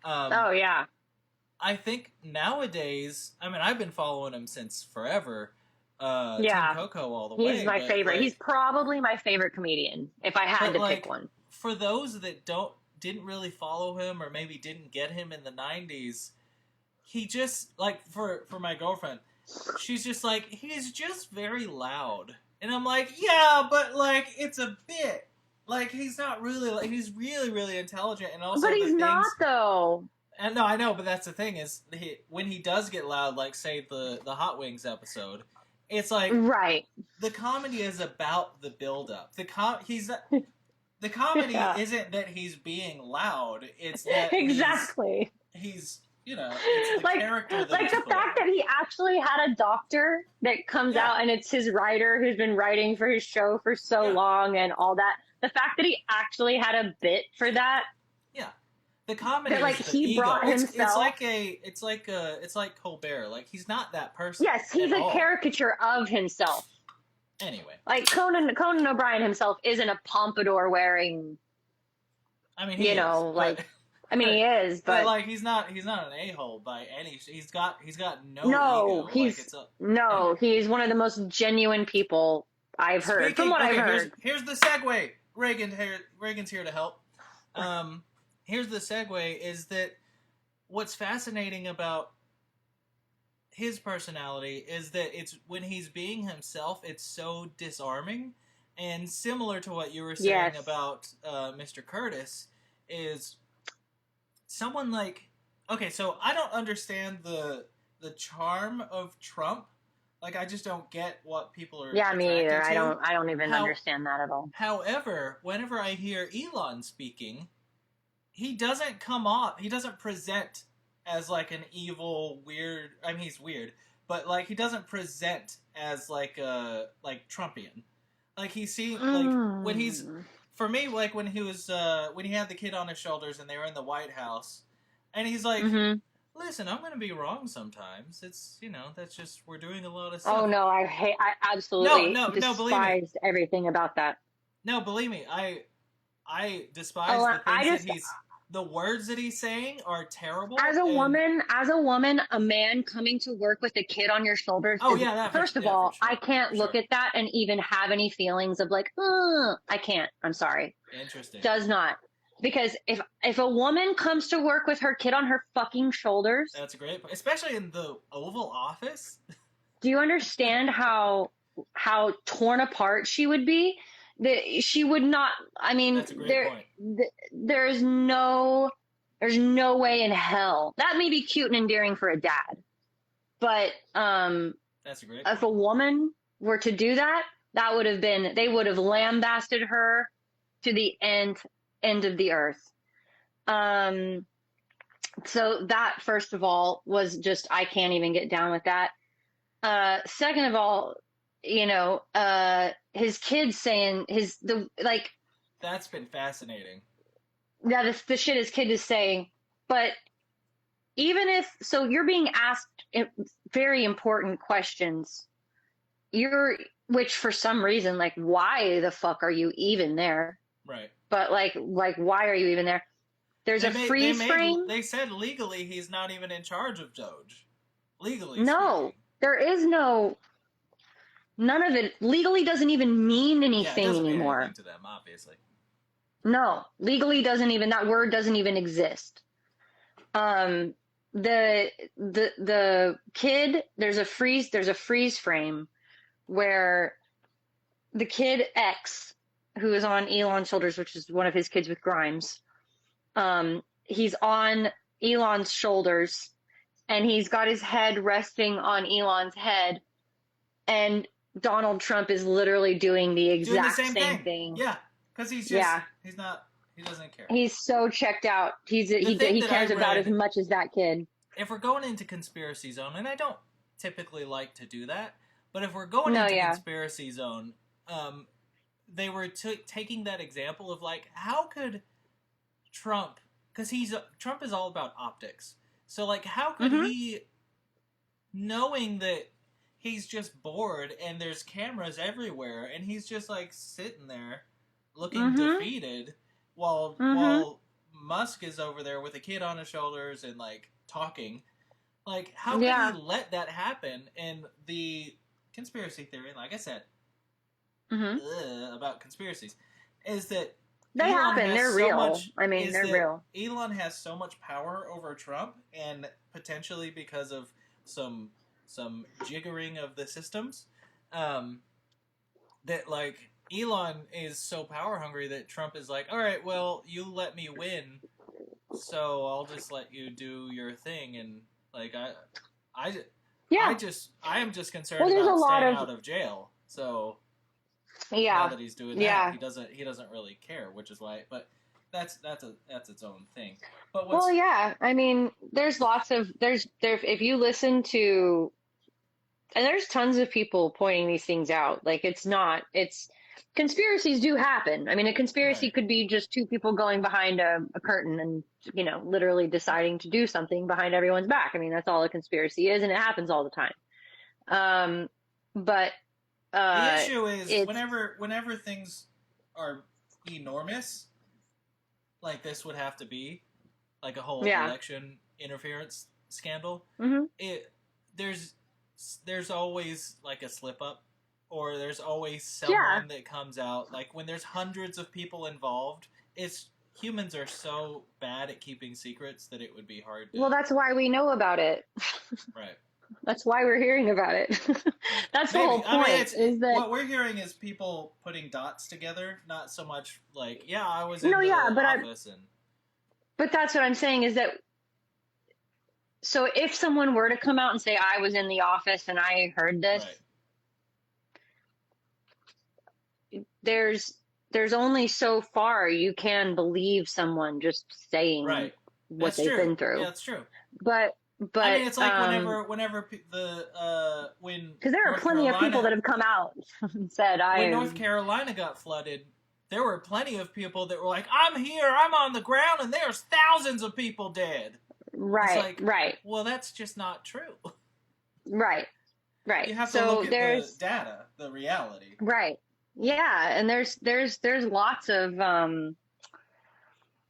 Yeah. I think nowadays, I mean, I've been following him since forever. Team Coco all the way. He's my favorite. He's probably my favorite comedian, if I had to pick one. For those that didn't really follow him or maybe didn't get him in the 90s, he just, for my girlfriend, she's just like, he's just very loud. And I'm like, yeah, but, it's a bit. He's not really, he's really, really intelligent. And also, but he's not, though. And no, I know, but that's the thing is, when he does get loud, say the Hot Wings episode, it's like, right. The comedy is about the build-up. The comedy isn't that he's being loud. It's that exactly. He's it's the character. That the fact that he actually had a doctor that comes out and it's his writer who's been writing for his show for so long and all that. The fact that he actually had a bit for that. Yeah. The comedy that, is the he ego. brought himself. It's like Colbert. He's not that person. Yes, he's a caricature of himself. Anyway. Conan O'Brien himself isn't a pompadour wearing. I mean, he is, he is, but he's not an a-hole by any. He's got no ego. He's one of the most genuine people I've heard. From what I've heard. Here's the segue. Rheagan's here to help. here's the segue, is that what's fascinating about his personality is that it's when he's being himself, it's so disarming. And similar to what you were saying about Mr. Curtis, is someone like, okay, so I don't understand the charm of Trump. Like, I just don't get what people are attracted me either. to. I don't even understand that at all. However, whenever I hear Elon speaking, he doesn't come off, he doesn't present as like an evil, weird, I mean, he's weird, but like he doesn't present as like a Trumpian. Like he seems like when he's, for me, like when he was when he had the kid on his shoulders and they were in the White House, and he's like, listen, I'm gonna be wrong sometimes. It's, you know, that's just, we're doing a lot of stuff. Oh no, I absolutely despised everything about that. No, believe me, I despise the things that he's, the words that he's saying are terrible. As a woman, a man coming to work with a kid on your shoulders. First of all, I can't look at that and even have any feelings of like, I can't. I'm sorry. Interesting. Does not. Because if a woman comes to work with her kid on her fucking shoulders. That's a great point. Especially in the Oval Office. Do you understand how torn apart she would be? She would not. I mean, that's a great point. There's no way in hell. That may be cute and endearing for a dad, but that's a great point. If a woman were to do that, they would have lambasted her to the end of the earth. So that, first of all, was just, I can't even get down with that. Second of all, you know, his kids saying that's been fascinating. Yeah, the shit his kid is saying. But even if, so you're being asked very important questions, which for some reason, like, why the fuck are you even there? Right. But like, why are you even there? There's a freeze frame. They said legally he's not even in charge of Doge. Legally. No, there is no. None of it legally doesn't even mean anything it doesn't anymore. Mean anything to them, obviously. No, legally doesn't even, that word doesn't even exist. The kid, there's a freeze frame where the kid X, who is on Elon's shoulders, which is one of his kids with Grimes, he's on Elon's shoulders and he's got his head resting on Elon's head, and Donald Trump is literally doing the exact same thing. Yeah, because he's just, he doesn't care. He's so checked out. He cares about as much as that kid. If we're going into conspiracy zone, and I don't typically like to do that, but if we're going into conspiracy zone, they were taking that example of like, how could Trump, because Trump is all about optics. So like, how could he, knowing that he's just bored and there's cameras everywhere and he's just like sitting there looking defeated while Musk is over there with a kid on his shoulders and like talking, like how could he let that happen? And the conspiracy theory, like I said, about conspiracies, is that they happen. They're real. They're real. Elon has so much power over Trump, and potentially because of some jiggering of the systems, that like Elon is so power hungry that Trump is like, all right, well, you let me win, so I'll just let you do your thing, and like I am just concerned about staying out of jail. So now that he's doing that, he doesn't really care, which is why. But that's its own thing. But I mean, there's if you listen to, and there's tons of people pointing these things out. Like conspiracies do happen. I mean, a conspiracy could be just two people going behind a curtain and, you know, literally deciding to do something behind everyone's back. I mean, that's all a conspiracy is, and it happens all the time. But the issue is whenever things are enormous, like this would have to be, like a whole election interference scandal. There's always like a slip up, or there's always someone that comes out. Like when there's hundreds of people involved, it's humans are so bad at keeping secrets that it would be hard to... Well, that's why we know about it. Right. That's why we're hearing about it. That's the Maybe. whole point. Is that what we're hearing is people putting dots together, not so much like, yeah, I was in no, the yeah, office and... but that's what I'm saying is that. So if someone were to come out and say I was in the office and I heard this, right. there's only so far you can believe someone just saying right. what that's they've true. been through. Yeah, that's true. But I mean, it's like whenever when because there are plenty of people that have come out and said when North Carolina got flooded, there were plenty of people that were like, I'm here, I'm on the ground, and there's thousands of people dead. Right, it's like, right. Well, that's just not true. Right. You have to look at the data, the reality. Right. Yeah, and there's lots of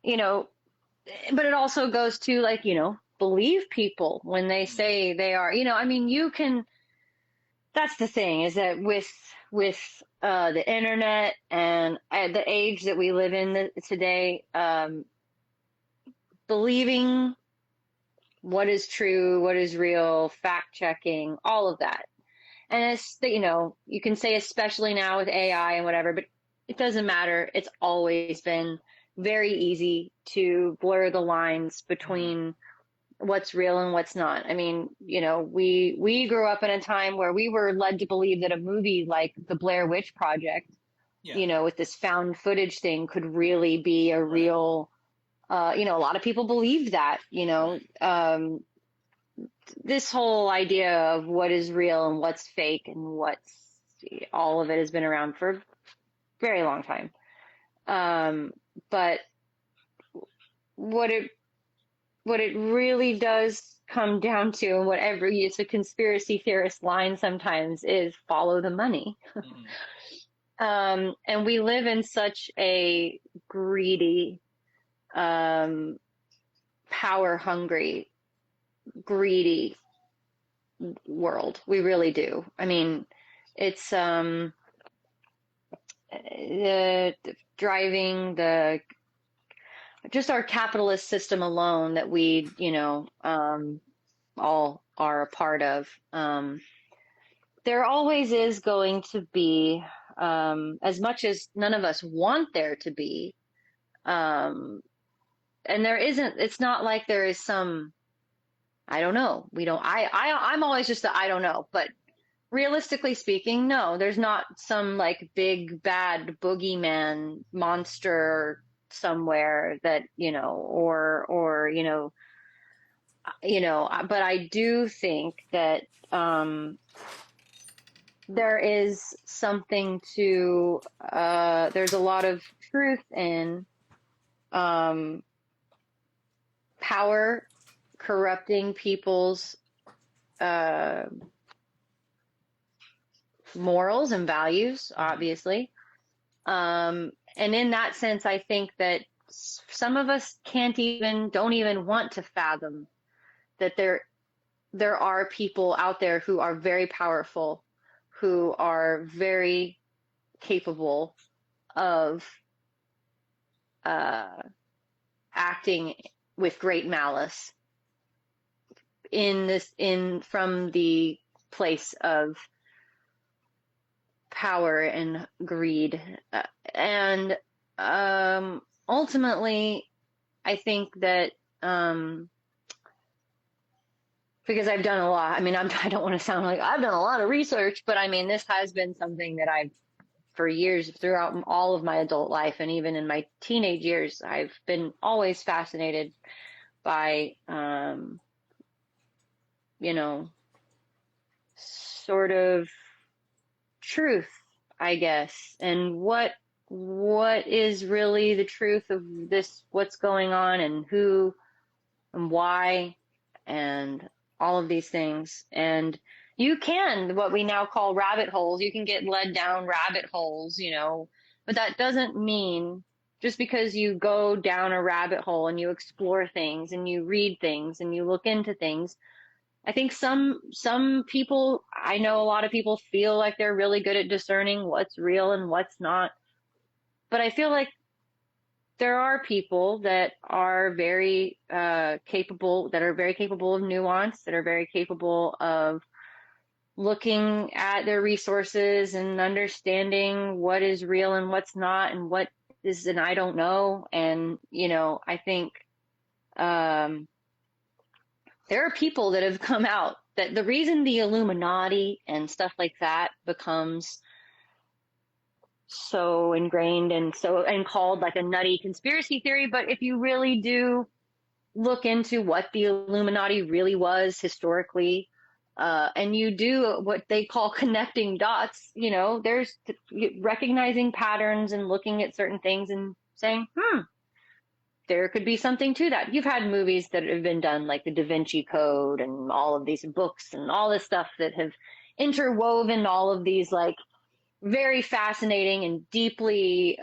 you know, but it also goes to like, you know, believe people when they say they are, you know, I mean, you can, that's the thing is that with the internet and the age that we live in today, believing what is true, what is real, fact checking, all of that. And it's, you know, you can say especially now with AI and whatever, but it doesn't matter. It's always been very easy to blur the lines between what's real and what's not. I mean, you know, we grew up in a time where we were led to believe that a movie like The Blair Witch Project, you know, with this found footage thing could really be a real, you know, a lot of people believed that, you know, this whole idea of what is real and what's fake and what's, all of it has been around for a very long time. But what it really does come down to, and whatever it's a conspiracy theorist line sometimes, is follow the money. And we live in such a greedy, power hungry, greedy world. We really do. I mean, it's driving just our capitalist system alone that we, you know, all are a part of. There always is going to be, as much as none of us want there to be, and there isn't, it's not like there is some, I don't know. I'm always just I don't know, but realistically speaking, no, there's not some like big bad boogeyman monster somewhere that, you know, or, you know, but I do think that, there is something to, there's a lot of truth in, power corrupting people's morals and values, obviously. And in that sense, I think that some of us don't even want to fathom that there are people out there who are very powerful, who are very capable of acting with great malice from the place of power and greed. And ultimately, I think that because I've done a lot, I mean, I don't want to sound like I've done a lot of research, but I mean, this has been something that I've, for years, throughout all of my adult life, and even in my teenage years, I've been always fascinated by, you know, sort of truth, I guess, and what is really the truth of this, what's going on, and who and why, and all of these things. And you can, what we now call rabbit holes, you can get led down rabbit holes, you know, but that doesn't mean just because you go down a rabbit hole and you explore things and you read things and you look into things. I think some people, I know a lot of people feel like they're really good at discerning what's real and what's not. But I feel like there are people that are very capable, that are very capable of nuance, that are very capable of looking at their resources and understanding what is real and what's not, and what is an I don't know. And, you know, I think there are people that have come out that the reason the Illuminati and stuff like that becomes so ingrained and called like a nutty conspiracy theory, but if you really do look into what the Illuminati really was historically, and you do what they call connecting dots, you know, there's recognizing patterns and looking at certain things and saying, there could be something to that. You've had movies that have been done, like the Da Vinci Code and all of these books and all this stuff that have interwoven all of these, like, very fascinating and deeply,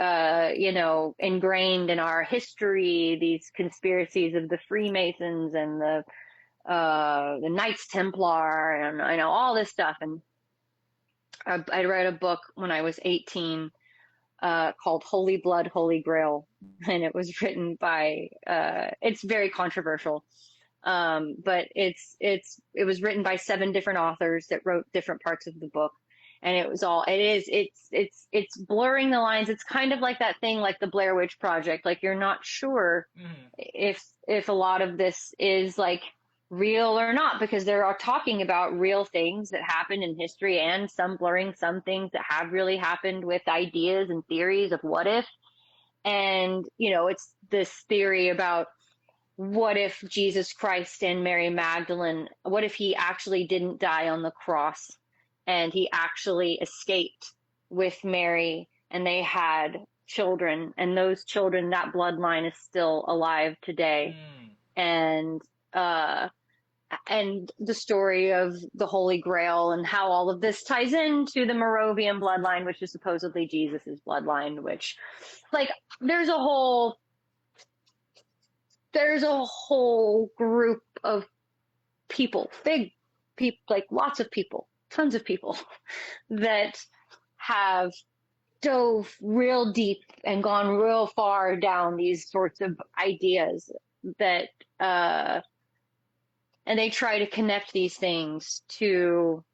you know, ingrained in our history, these conspiracies of the Freemasons and the Knights Templar and, I know, all this stuff. And I read a book when I was 18 called Holy Blood, Holy Grail, and it was written by, it's very controversial, but it was written by 7 different authors that wrote different parts of the book. And it's blurring the lines. It's kind of like that thing, like the Blair Witch Project. Like, you're not sure if a lot of this is like real or not, because they're talking about real things that happened in history and some blurring some things that have really happened with ideas and theories of what if. And, you know, it's this theory about what if Jesus Christ and Mary Magdalene, what if he actually didn't die on the cross and he actually escaped with Mary and they had children, and those children, that bloodline is still alive today. And the story of the Holy Grail and how all of this ties into the Moravian bloodline, which is supposedly Jesus's bloodline, which, like, there's a whole group of people, big people, like lots of people, tons of people that have dove real deep and gone real far down these sorts of ideas that, and they try to connect these things to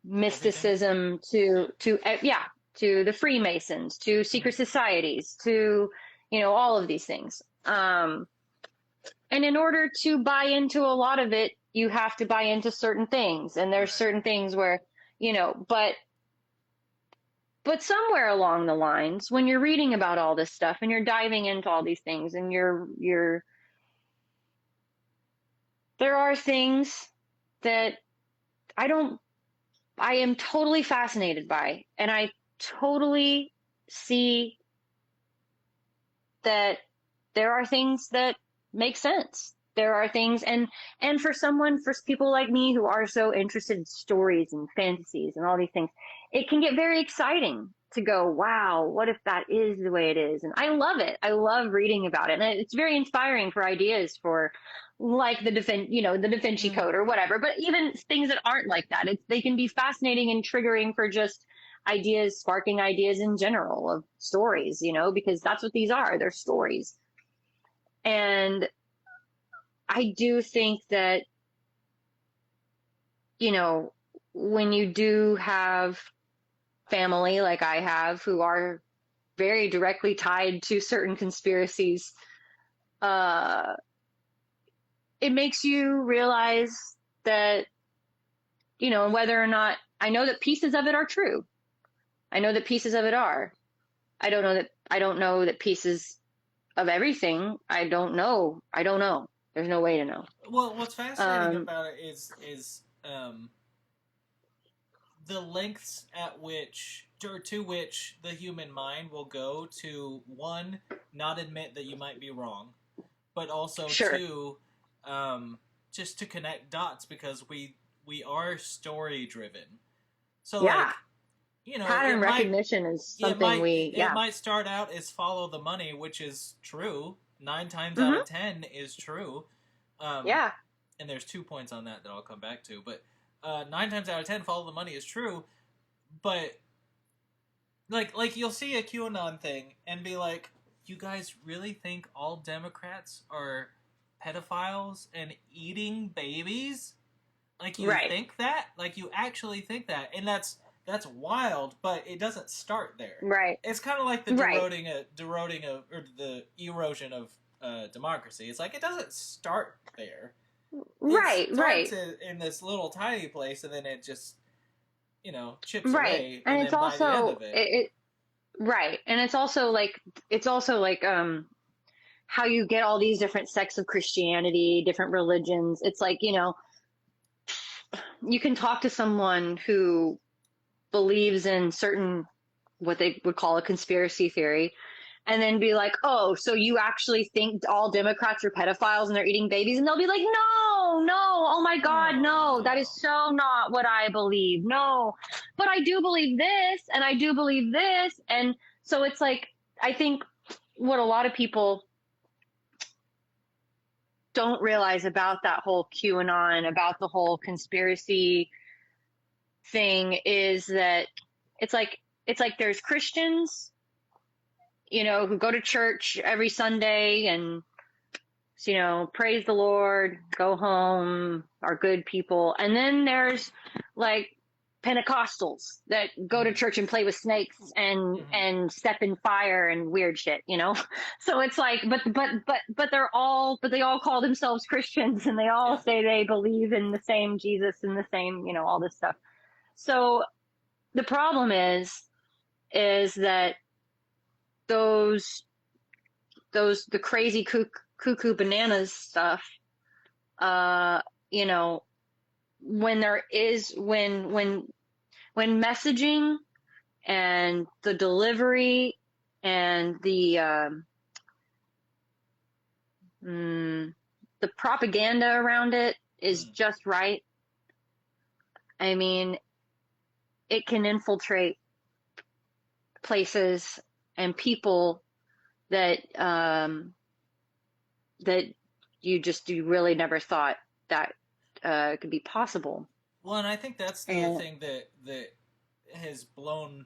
mysticism, to the Freemasons, to secret societies, to, you know, all of these things. And in order to buy into a lot of it, you have to buy into certain things. And there's certain things where, you know, but somewhere along the lines, when you're reading about all this stuff and you're diving into all these things and there are things that I am totally fascinated by, and I totally see that there are things that make sense. There are things, and for people like me who are so interested in stories and fantasies and all these things, it can get very exciting to go, wow, what if that is the way it is? And I love it. I love reading about it. And it's very inspiring for ideas for, like, the Da Vinci Code or whatever, but even things that aren't like that, they can be fascinating and triggering for just ideas, sparking ideas in general of stories, you know, because that's what these are. They're stories. And I do think that, you know, when you do have family like I have who are very directly tied to certain conspiracies, it makes you realize that, you know, whether or not, I know that pieces of it are true. I know that pieces of it are. I don't know that pieces of everything. I don't know. There's no way to know. Well, what's fascinating about it is the lengths at which, or to which, the human mind will go to, one, not admit that you might be wrong, but also two, just to connect dots, because we are story driven. So like, you know, pattern recognition is something it might start out as follow the money, which is true. 9 times out of 10 is true. And there's 2 points on that I'll come back to, but 9 times out of 10 follow the money is true. But like you'll see a QAnon thing and be like, you guys really think all Democrats are pedophiles and eating babies? Like, you think that? Like, you actually think that? And that's wild, but it doesn't start there. Right. It's kind of like the the erosion of democracy. It's like, it doesn't start there. It starts in this little tiny place, and then it just, chips away. And it's also, by the end of it, and it's also like how you get all these different sects of Christianity, different religions. It's like, you can talk to someone who believes in certain, what they would call a conspiracy theory, and then be like, oh, so you actually think all Democrats are pedophiles and they're eating babies? And they'll be like, no, oh my God, no, that is so not what I believe. No, but I do believe this, and I do believe this. And so it's like, I think what a lot of people don't realize about that whole QAnon, about the whole conspiracy thing, is that it's like there's Christians, who go to church every Sunday and, praise the Lord, go home, are good people. And then there's like Pentecostals that go to church and play with snakes and step in fire and weird shit, So it's like, but they all call themselves Christians, and they all say they believe in the same Jesus and the same, all this stuff. So the problem is that the crazy cuckoo bananas stuff, when messaging and the delivery and the propaganda around it is just right, I mean, it can infiltrate places and people that you really never thought that could be possible. Well, and I think that's the thing that has blown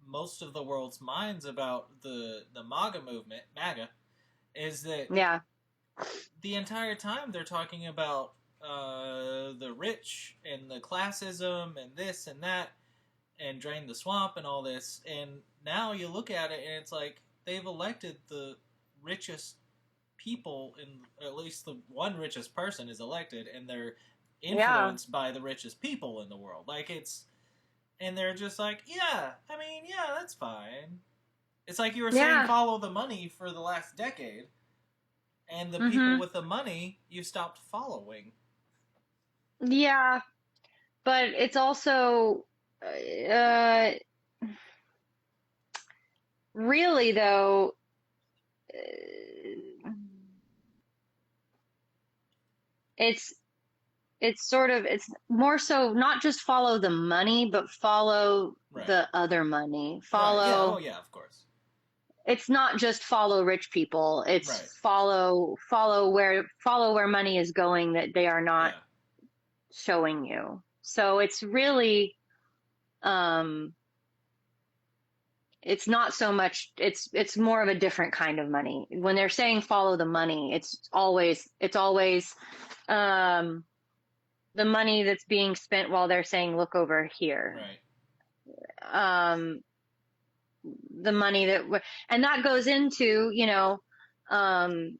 most of the world's minds about the MAGA movement, is that the entire time they're talking about the rich and the classism and this and that and drain the swamp and all this, and now you look at it and it's like they've elected the richest people, at least the one richest person is elected, and they're influenced by the richest people in the world. And they're just like, that's fine. It's like you were saying, follow the money for the last decade, and the people with the money you stopped following. Yeah, but it's also really, though, it's more so not just follow the money, but follow the other money. Follow. Right. Yeah, of course. It's not just follow rich people. It's follow where money is going that they are not showing you. So it's really, it's not so much, it's more of a different kind of money. When they're saying follow the money, it's always the money that's being spent while they're saying look over here. Right. The money and that goes into, and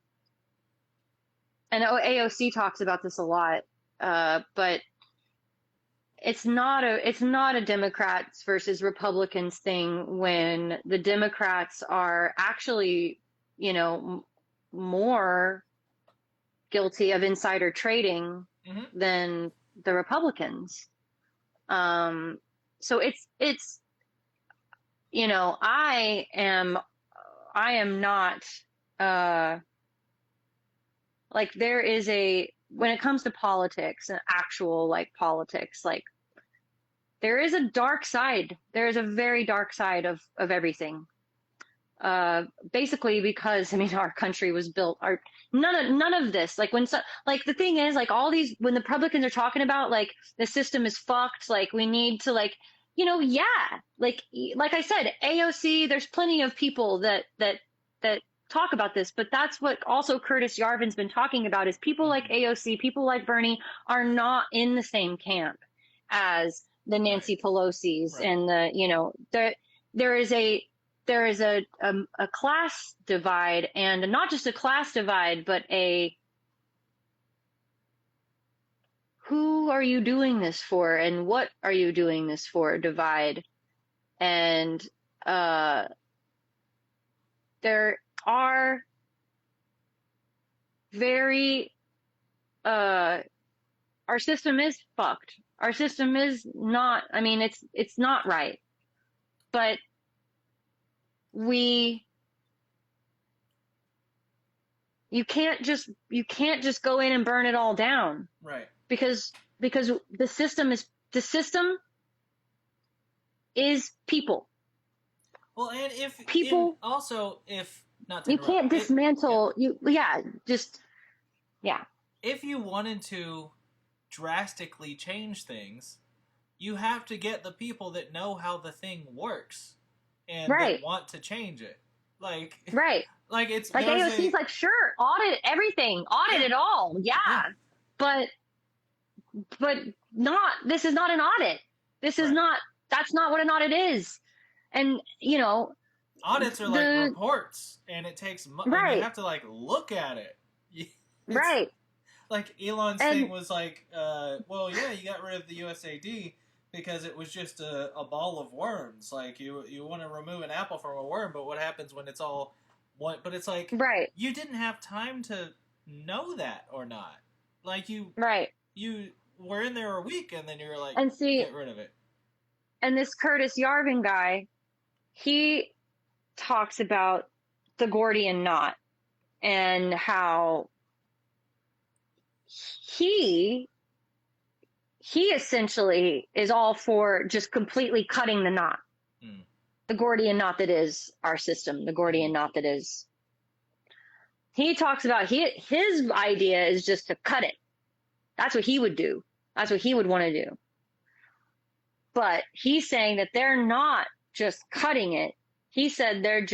AOC talks about this a lot, but it's not a Democrats versus Republicans thing when the Democrats are actually, more guilty of insider trading than the Republicans. So it's I am not like, there is when it comes to politics and actual politics, there is a dark side. There is a very dark side of everything. Basically because, our country was built, none of this, the thing is, all these, when the Republicans are talking about, the system is fucked, we need to, like I said, AOC, there's plenty of people that that talk about this, but that's what also Curtis Yarvin's been talking about, is people like AOC, people like Bernie are not in the same camp as the Nancy Pelosi's and the, you know, there is a class divide, and not just a class divide, but a who are you doing this for and what are you doing this for divide. And there are very our system is fucked. Our system is not, I mean, it's not right. But you can't just go in and burn it all down. Right. Because the system is people. Well, and if people also, if not to you interrupt, can't dismantle if you wanted to drastically change things, you have to get the people that know how the thing works and that want to change it. Like it's like AOC's like, sure, audit everything, audit it all, but not, this is not an audit. This is not, that's not what an audit is. And, you know, audits are like reports, and it takes and you have to like look at it. Like Elon's thing was like, well, yeah, you got rid of the USAID because it was just a ball of worms. Like you want to remove an apple from a worm, but what happens when it's all one? But it's like, you didn't have time to know that or not. Like you were in there a week, and then you're like, and see, get rid of it. And this Curtis Yarvin guy, he talks about the Gordian knot and how he essentially is all for just completely cutting the knot. The Gordian knot that is our system, the Gordian knot that is. He talks about his idea is just to cut it. That's what he would do. That's what he would want to do. But he's saying that they're not just cutting it. He said they're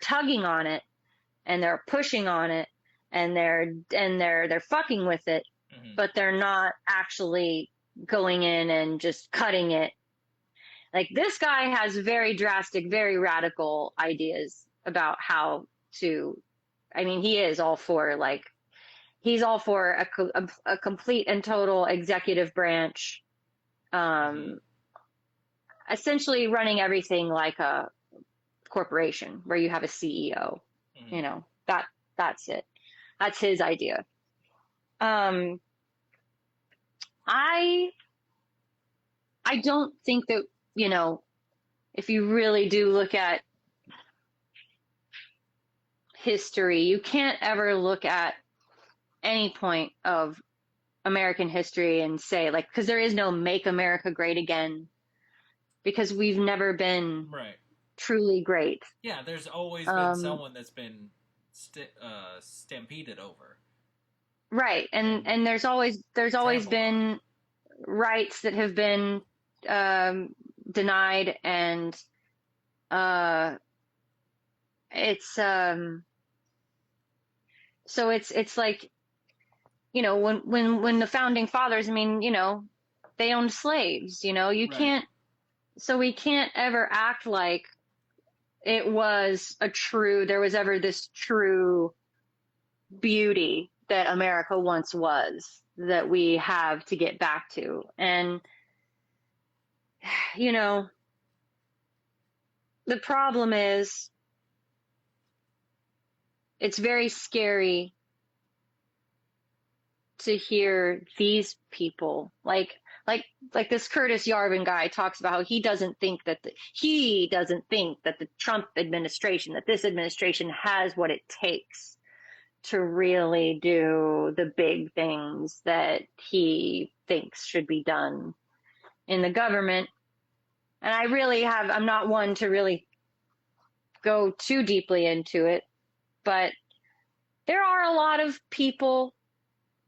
tugging on it, and they're pushing on it, and they're fucking with it, but they're not actually going in and just cutting it. Like, this guy has very drastic, very radical ideas about how to, I mean, he is all for, like, he's all for a complete and total executive branch, essentially running everything like a corporation where you have a CEO. You know, that's it. That's his idea. I don't think that, you know, if you really do look at history, you can't ever look at any point of American history and say, like, because there is no make America great again, because we've never been truly great. Yeah, there's always been someone that's been stampeded over. Right, and there's always been rights that have been denied, and it's so it's like, you know, when the founding fathers, I mean, you know, they owned slaves, you know, you can't, so we can't ever act like it was there was ever this true beauty that America once was, that we have to get back to. And, you know, the problem is, it's very scary to hear these people, like this Curtis Yarvin guy talks about how he doesn't think that the Trump administration, that this administration has what it takes to really do the big things that he thinks should be done in the government. And I'm not one to really go too deeply into it, but there are a lot of people,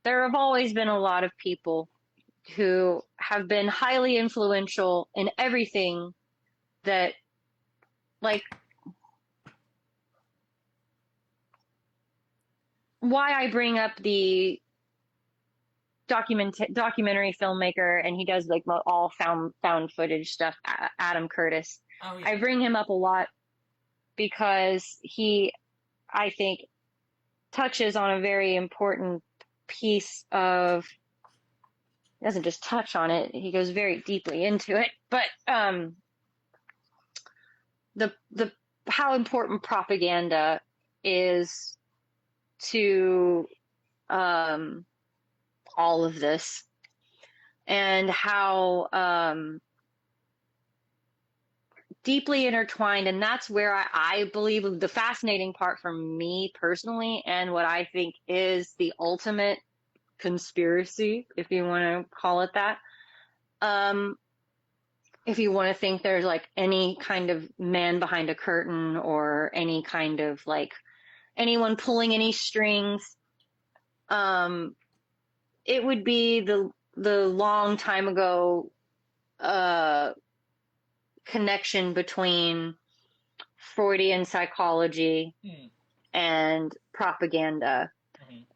there have always been a lot of people who have been highly influential in everything that, like, why I bring up the documentary filmmaker, and he does like all found footage stuff, Adam Curtis. Oh, yeah. I bring him up a lot because he, I think, touches on a very important piece of, doesn't just touch on it, he goes very deeply into it, but the how important propaganda is to all of this, and how deeply intertwined. And that's where I believe the fascinating part for me personally, and what I think is the ultimate conspiracy, if you want to call it that. If you want to think there's like any kind of man behind a curtain, or any kind of like anyone pulling any strings, it would be the long time ago connection between Freudian psychology and propaganda.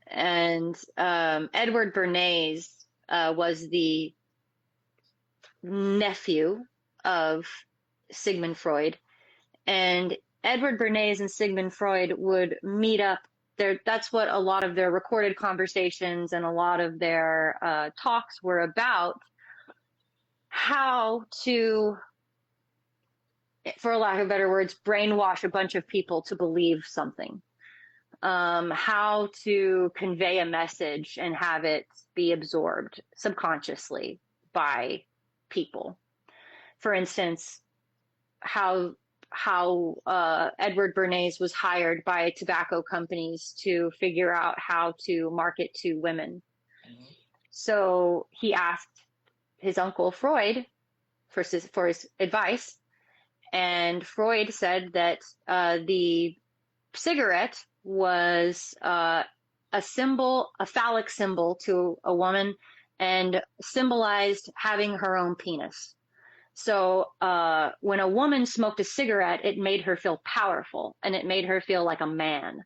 And Edward Bernays was the nephew of Sigmund Freud, and Edward Bernays and Sigmund Freud would meet up there. That's what a lot of their recorded conversations and a lot of their talks were about: how to, for lack of better words, brainwash a bunch of people to believe something, how to convey a message and have it be absorbed subconsciously by people. For instance, how Edward Bernays was hired by tobacco companies to figure out how to market to women. So he asked his uncle Freud for his advice, and Freud said that the cigarette was a symbol, a phallic symbol to a woman, and symbolized having her own penis. So when a woman smoked a cigarette, it made her feel powerful, and it made her feel like a man.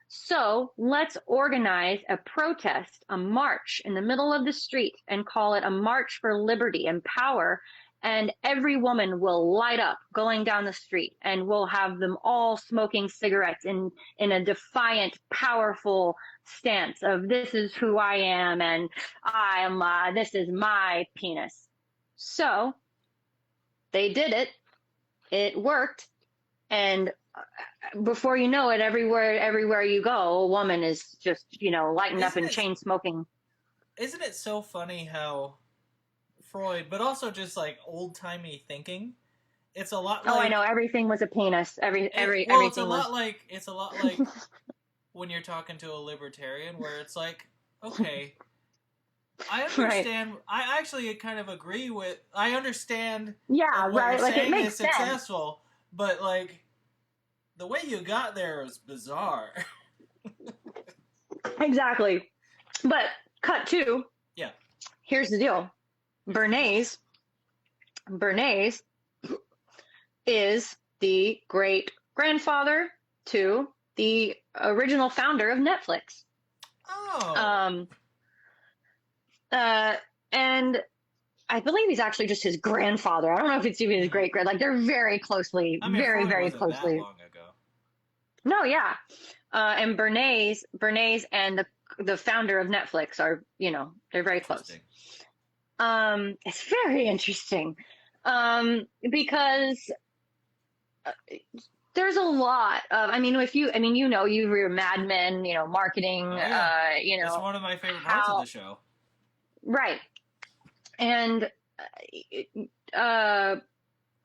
So let's organize a protest, a march in the middle of the street, and call it a March for Liberty and Power. And every woman will light up going down the street, and we'll have them all smoking cigarettes in a defiant, powerful stance of this is who I am, and this is my penis. So they did it. It worked. And before you know it, everywhere you go, a woman is just, lighting up and chain smoking. Isn't it so funny how Freud, but also just like old-timey thinking, it's a lot like... Oh, I know. Everything was a penis. Everything it's a lot like when you're talking to a libertarian, where it's like, okay, I understand. Right. I actually kind of agree with. I understand. Yeah, what right. You're like saying it makes is sense. Successful, but like the way you got there was bizarre. Exactly. But cut to. Yeah. Here's the deal. Bernays is the great grandfather to the original founder of Netflix. Oh. And I believe he's actually just his grandfather. I don't know if it's even his great grand. Like they're very closely, very, very closely. That long ago. No, yeah. And Bernays and the founder of Netflix are, they're very close. It's very interesting. Because there's a lot of, you were Mad Men, marketing, oh, yeah. It's one of my favorite parts of the show. Right. And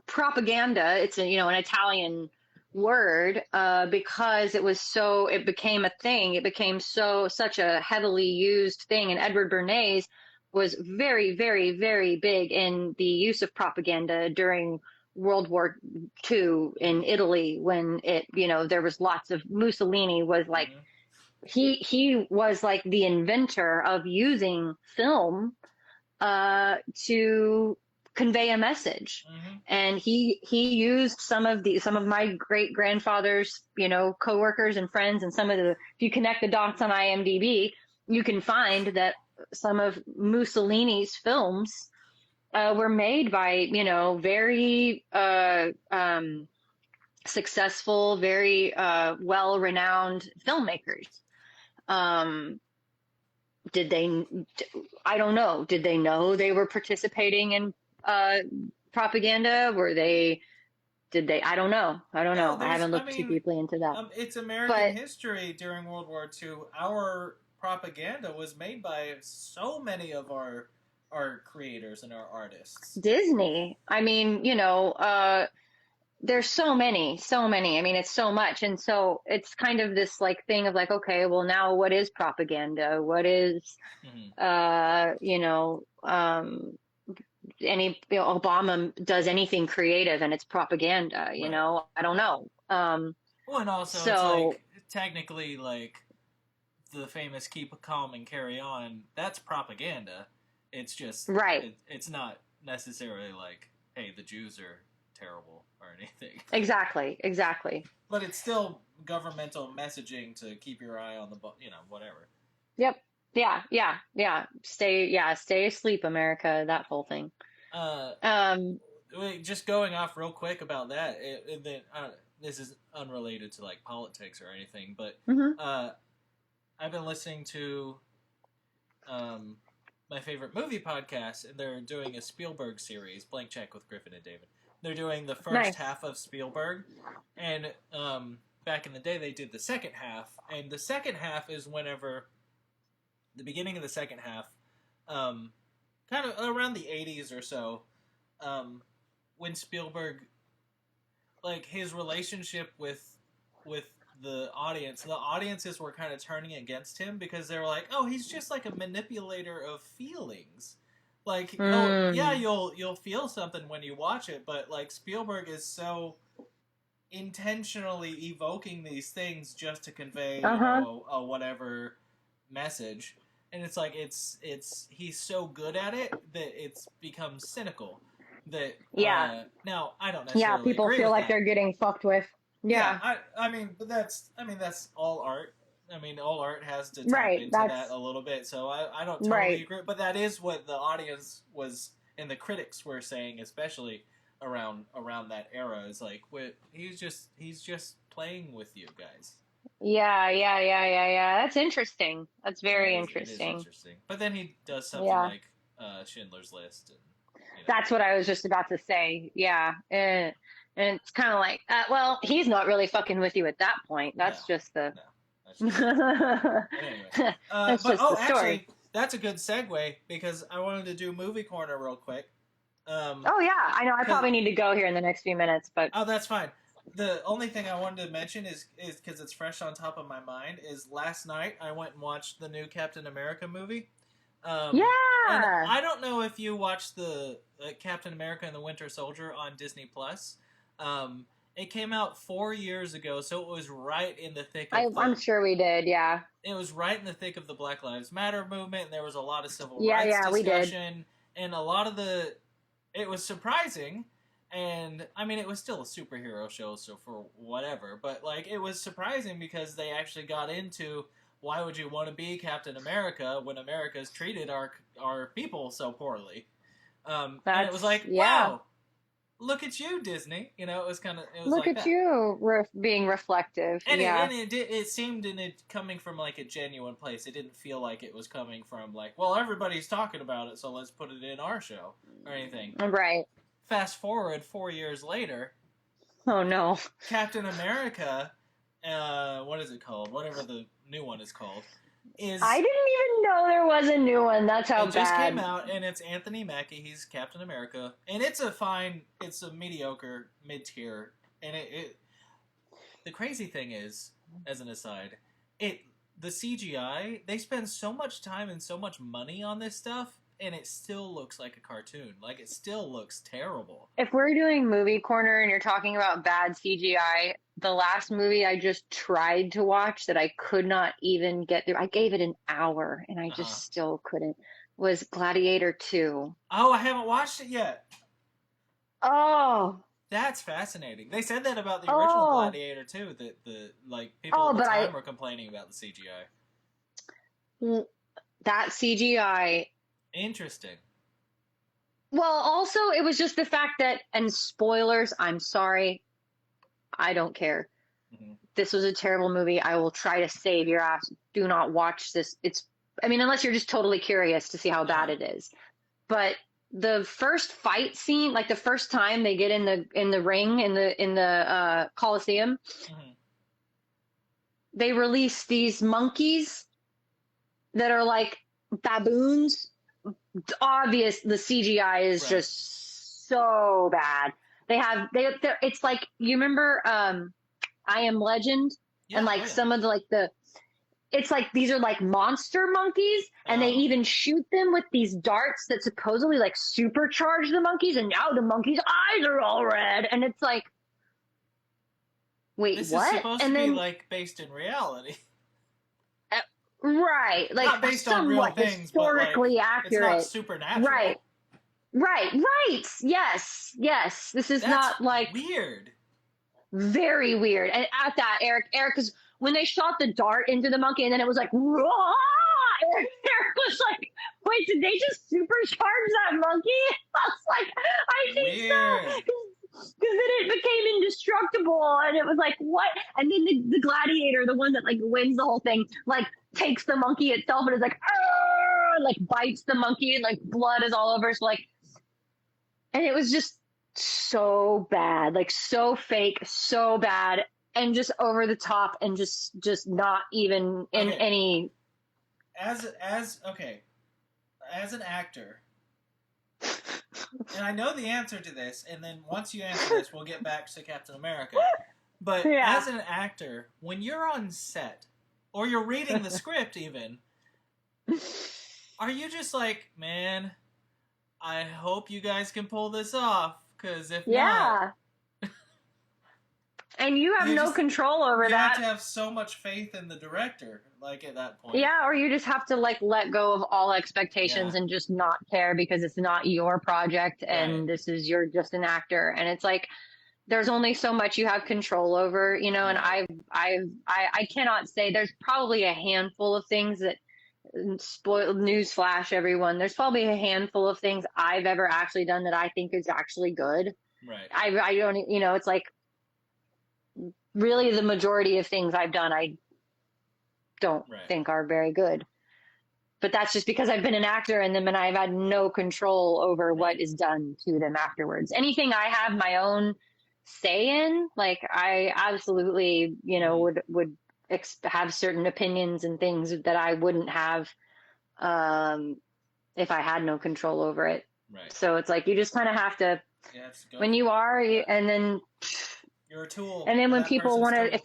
propaganda, it's an Italian word, because it became a thing. It became such a heavily used thing. And Edward Bernays was very, very, very big in the use of propaganda during World War II in Italy, when there was lots of Mussolini was like, he was like the inventor of using film to convey a message. Mm-hmm. And he used some of my great grandfather's, coworkers and friends, and if you connect the dots on IMDb, you can find that some of Mussolini's films were made by, very successful, very well-renowned filmmakers. I don't know. Did they know they were participating in propaganda? I don't know. I haven't looked too deeply into that. It's American history during World War II. Our propaganda was made by so many of our creators and our artists. Disney. I mean, there's so many. I mean, it's so much. And so it's kind of this like thing of like, okay, well now what is propaganda? What is, Obama does anything creative and it's propaganda, you know? I don't know. Well, and also it's like technically like the famous "keep calm and carry on." That's propaganda. It's just it's not necessarily like, hey, the Jews are terrible or anything. Exactly. But it's still governmental messaging to keep your eye on the, whatever. Yep. Yeah. Stay asleep, America. That whole thing. Just going off real quick about that. This is unrelated to like politics or anything, but I've been listening to my favorite movie podcast, and they're doing a Spielberg series, Blank Check with Griffin and David. They're doing the first half of Spielberg, and back in the day they did the second half, and the second half is whenever the beginning of the second half, kind of around the 80s or so, when Spielberg, like his relationship with the audiences were kind of turning against him because they were like, oh, he's just like a manipulator of feelings. Like, oh, yeah, you'll feel something when you watch it, but like Spielberg is so intentionally evoking these things just to convey a whatever message, and it's like he's so good at it that it's become cynical. That now I don't necessarily people agree feel with like they're getting fucked with. I mean that's all art. I mean, all art has to tap into that a little bit, so I don't totally agree. But that is what the audience was, and the critics were saying, especially around that era. Is like, he's just playing with you guys. Yeah. That's interesting. That's very interesting. It is interesting. But then he does something like Schindler's List. And, that's what I was just about to say. Yeah. And it's kind of like, well, he's not really fucking with you at that point. That's just the... Anyway. Actually, that's a good segue because I wanted to do Movie Corner real quick. I know. I probably need to go here in the next few minutes, but... Oh, that's fine. The only thing I wanted to mention is because it's fresh on top of my mind, is last night I went and watched the new Captain America movie. And I don't know if you watched the Captain America and the Winter Soldier on Disney Plus. It came out 4 years ago, so it was right in the thick of I'm sure we did, yeah. It was right in the thick of the Black Lives Matter movement, and there was a lot of civil rights discussion. We did. And a lot of it was surprising, and I mean, it was still a superhero show, so for whatever, but like, it was surprising because they actually got into why would you want to be Captain America when America's treated our people so poorly? And it was like, wow. Look at you, Disney. You know, it was look like at you being reflective. And it seemed in it coming from like a genuine place. It didn't feel like it was coming from like, well, everybody's talking about it, so let's put it in our show or anything. Right. Fast forward 4 years later. Oh no. Captain America, what is it called? Whatever the new one is called. I didn't even know there was a new one. That's how bad. It just came out, and it's Anthony Mackie. He's Captain America, and it's a mediocre mid-tier. And the crazy thing is, as an aside, the CGI, they spend so much time and so much money on this stuff, and it still looks like a cartoon. Like, it still looks terrible. If we're doing Movie Corner and you're talking about bad CGI, the last movie I just tried to watch that I could not even get through, I gave it an hour and I just still couldn't, was Gladiator 2. Oh, I haven't watched it yet. Oh. That's fascinating. They said that about the original Gladiator too. That the people at the time were complaining about the CGI. That CGI. Interesting. Well, also it was just the fact that, and spoilers. I'm sorry, I don't care. Mm-hmm. This was a terrible movie. I will try to save your ass. Do not watch this. Unless you're just totally curious to see how bad it is. But the first fight scene, like the first time they get in the ring in the Coliseum, mm-hmm. they release these monkeys that are like baboons. Obvious, the CGI is just so bad. It's like, you remember I Am Legend, and some of it's like these are like monster monkeys, and they even shoot them with these darts that supposedly like supercharge the monkeys, and now the monkeys' eyes are all red, and it's like, wait, this what? This is supposed to be like based in reality. Right, like not based on real things, historically accurate. It's not supernatural. Right. Yes. This is not like weird. Very weird. And at that, Eric, because when they shot the dart into the monkey, and then it was like, raw! Eric was like, wait, did they just supercharge that monkey? I was like, I think so. Because then it became indestructible, and it was like, what? And then the gladiator, the one that like wins the whole thing, like takes the monkey itself and is like, like bites the monkey, and like blood is all over. So like, and it was just so bad, like so fake, so bad, and just over the top, and just not even in any. As an actor. And I know the answer to this, and then once you answer this, we'll get back to Captain America. But as an actor, when you're on set, or you're reading the script even, are you just like, man, I hope you guys can pull this off, because if not... And you have no control over that. You have to have so much faith in the director, like, at that point. Yeah, or you just have to, like, let go of all expectations and just not care because it's not your project and this is, you're just an actor. And it's like, there's only so much you have control over, you know, and I cannot say, there's probably a handful of things that, newsflash everyone, there's probably a handful of things I've ever actually done that I think is actually good. Right. I don't, you know, it's like, really the majority of things I've done I don't think are very good, but that's just because I've been an actor in them and I've had no control over what is done to them afterwards. Anything I have my own say in, like, I absolutely, you know, would have certain opinions and things that I wouldn't have if I had no control over it. Right. So it's like, you just kind of have to, when you are, and then you're a tool. And then when people want to, if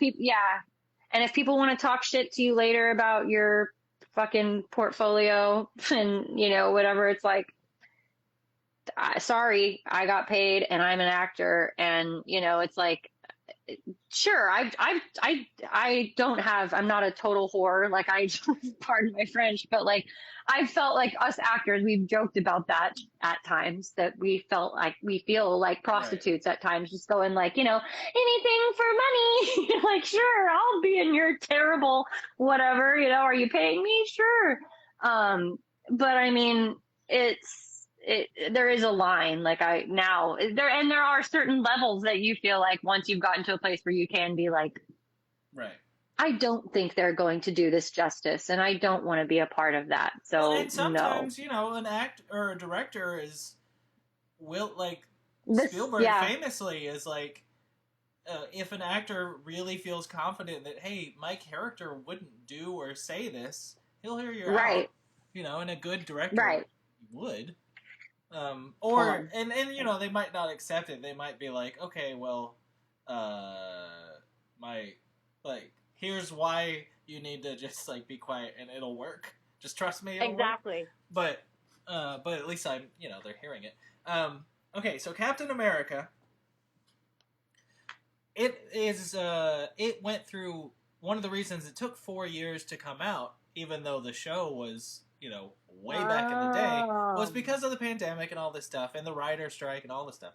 people want to talk shit to you later about your fucking portfolio and, you know, whatever, it's like, sorry, I got paid and I'm an actor. And, you know, it's like, sure, I don't have, I'm not a total whore. Like, pardon my French, but like, I felt like us actors, we've joked about that at times, that we feel like prostitutes at times, just going like, you know, anything for money. Like, sure, I'll be in your terrible whatever, you know, are you paying me? Sure. But I mean, there is a line, like there are certain levels that you feel like once you've gotten to a place where you can be like, right, I don't think they're going to do this justice, and I don't want to be a part of that. So, and sometimes, you know, an actor or a director Spielberg famously is like, if an actor really feels confident that, hey, my character wouldn't do or say this, he'll hear you out. You know, and a good director would. And you know, they might not accept it. They might be like, okay, well, here's why you need to just like be quiet and it'll work. Just trust me. Exactly. Work. But at least they're hearing it. Okay, so Captain America. It went through, one of the reasons it took 4 years to come out, even though the show was, way back in the day, was because of the pandemic and all this stuff, and the writer strike and all this stuff.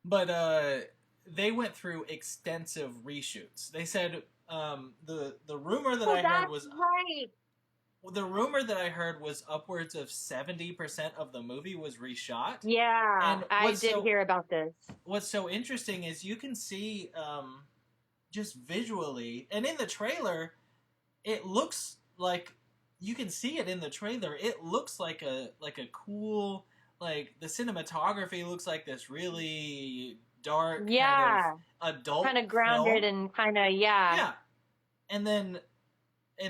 But they went through extensive reshoots. They said the rumor that I heard was right. The rumor that I heard was upwards of 70% of the movie was reshot. Yeah, and I did hear about this. What's so interesting is you can see just visually, and in the trailer, it looks like you can see it in the trailer. It looks like a cool, like the cinematography looks like this really dark, kind of adult, kind of grounded film. and kind of yeah. And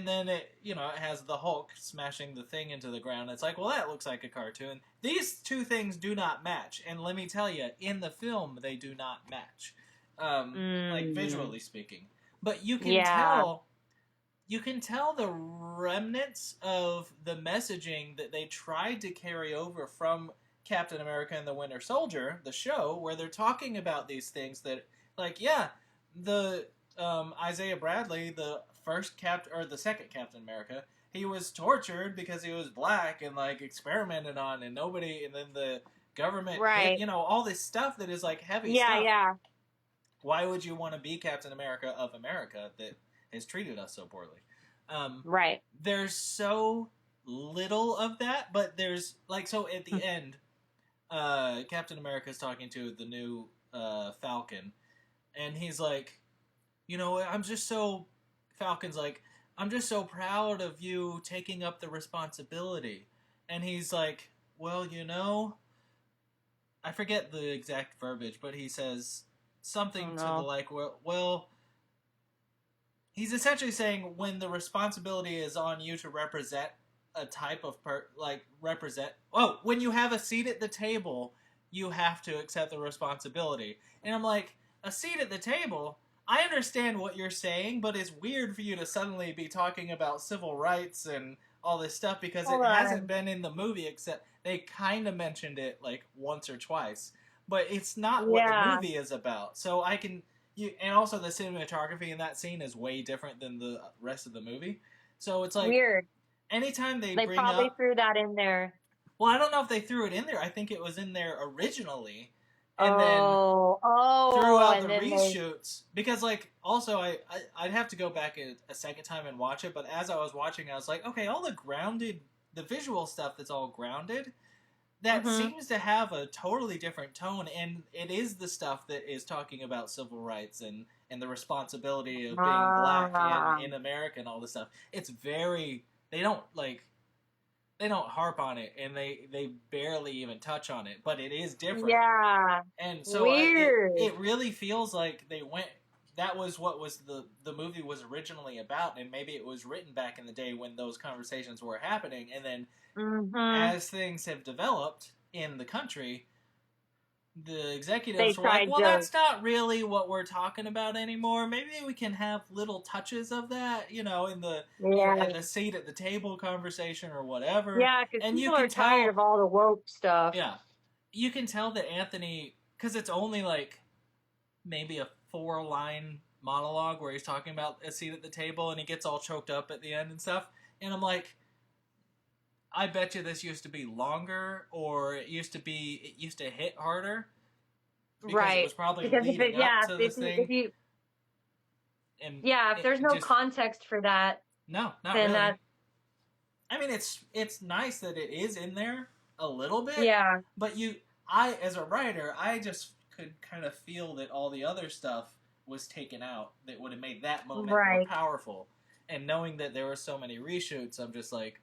then it, it has the Hulk smashing the thing into the ground. It's like, well, that looks like a cartoon. These two things do not match, and let me tell you, in the film, they do not match, like visually speaking. But you can tell. You can tell the remnants of the messaging that they tried to carry over from Captain America and the Winter Soldier, the show, where they're talking about these things that, like, the Isaiah Bradley, the second Captain America, he was tortured because he was black and like experimented on, and then the government, all this stuff that is like heavy stuff. Yeah. Why would you want to be Captain America of America that has treated us so poorly? There's so little of that, but there's like, so at the end, Captain America's talking to the new Falcon, and he's like, Falcon's like, I'm just so proud of you taking up the responsibility. And he's like, well, I forget the exact verbiage, but he says something to the like, well, he's essentially saying when the responsibility is on you to represent a type of when you have a seat at the table, you have to accept the responsibility. And I'm like, a seat at the table? I understand what you're saying, but it's weird for you to suddenly be talking about civil rights and all this stuff because it hasn't been in the movie, except they kind of mentioned it like once or twice. But it's not what the movie is about. So and also the cinematography in that scene is way different than the rest of the movie. So it's like weird. Anytime they bring probably up, threw that in there. Well, I don't know if they threw it in there. I think it was in there originally. And throughout the reshoots, because like also I'd have to go back a second time and watch it, but as I was watching, I was like, okay, all the visual stuff that's all grounded, that seems to have a totally different tone, and it is the stuff that is talking about civil rights and the responsibility of being black in America and all this stuff. It's very, they don't harp on it, and they barely even touch on it, but it is different. Yeah. And so it really feels like that was what the movie was originally about, and maybe it was written back in the day when those conversations were happening, and then as things have developed in the country, the executives were like, well, that's not really what we're talking about anymore. Maybe we can have little touches of that, in the seat at the table conversation or whatever. Yeah, because people are tired of all the woke stuff. Yeah. You can tell that Anthony, because it's only like maybe a 4-line monologue where he's talking about a seat at the table and he gets all choked up at the end and stuff. And I'm like, I bet you this used to be longer, or it used to hit harder. Because it was probably leading up to this thing. If there's no context for that. No, not really. I mean, it's nice that it is in there a little bit. Yeah. But as a writer, I just could kind of feel that all the other stuff was taken out that would have made that moment more powerful. And knowing that there were so many reshoots, I'm just like,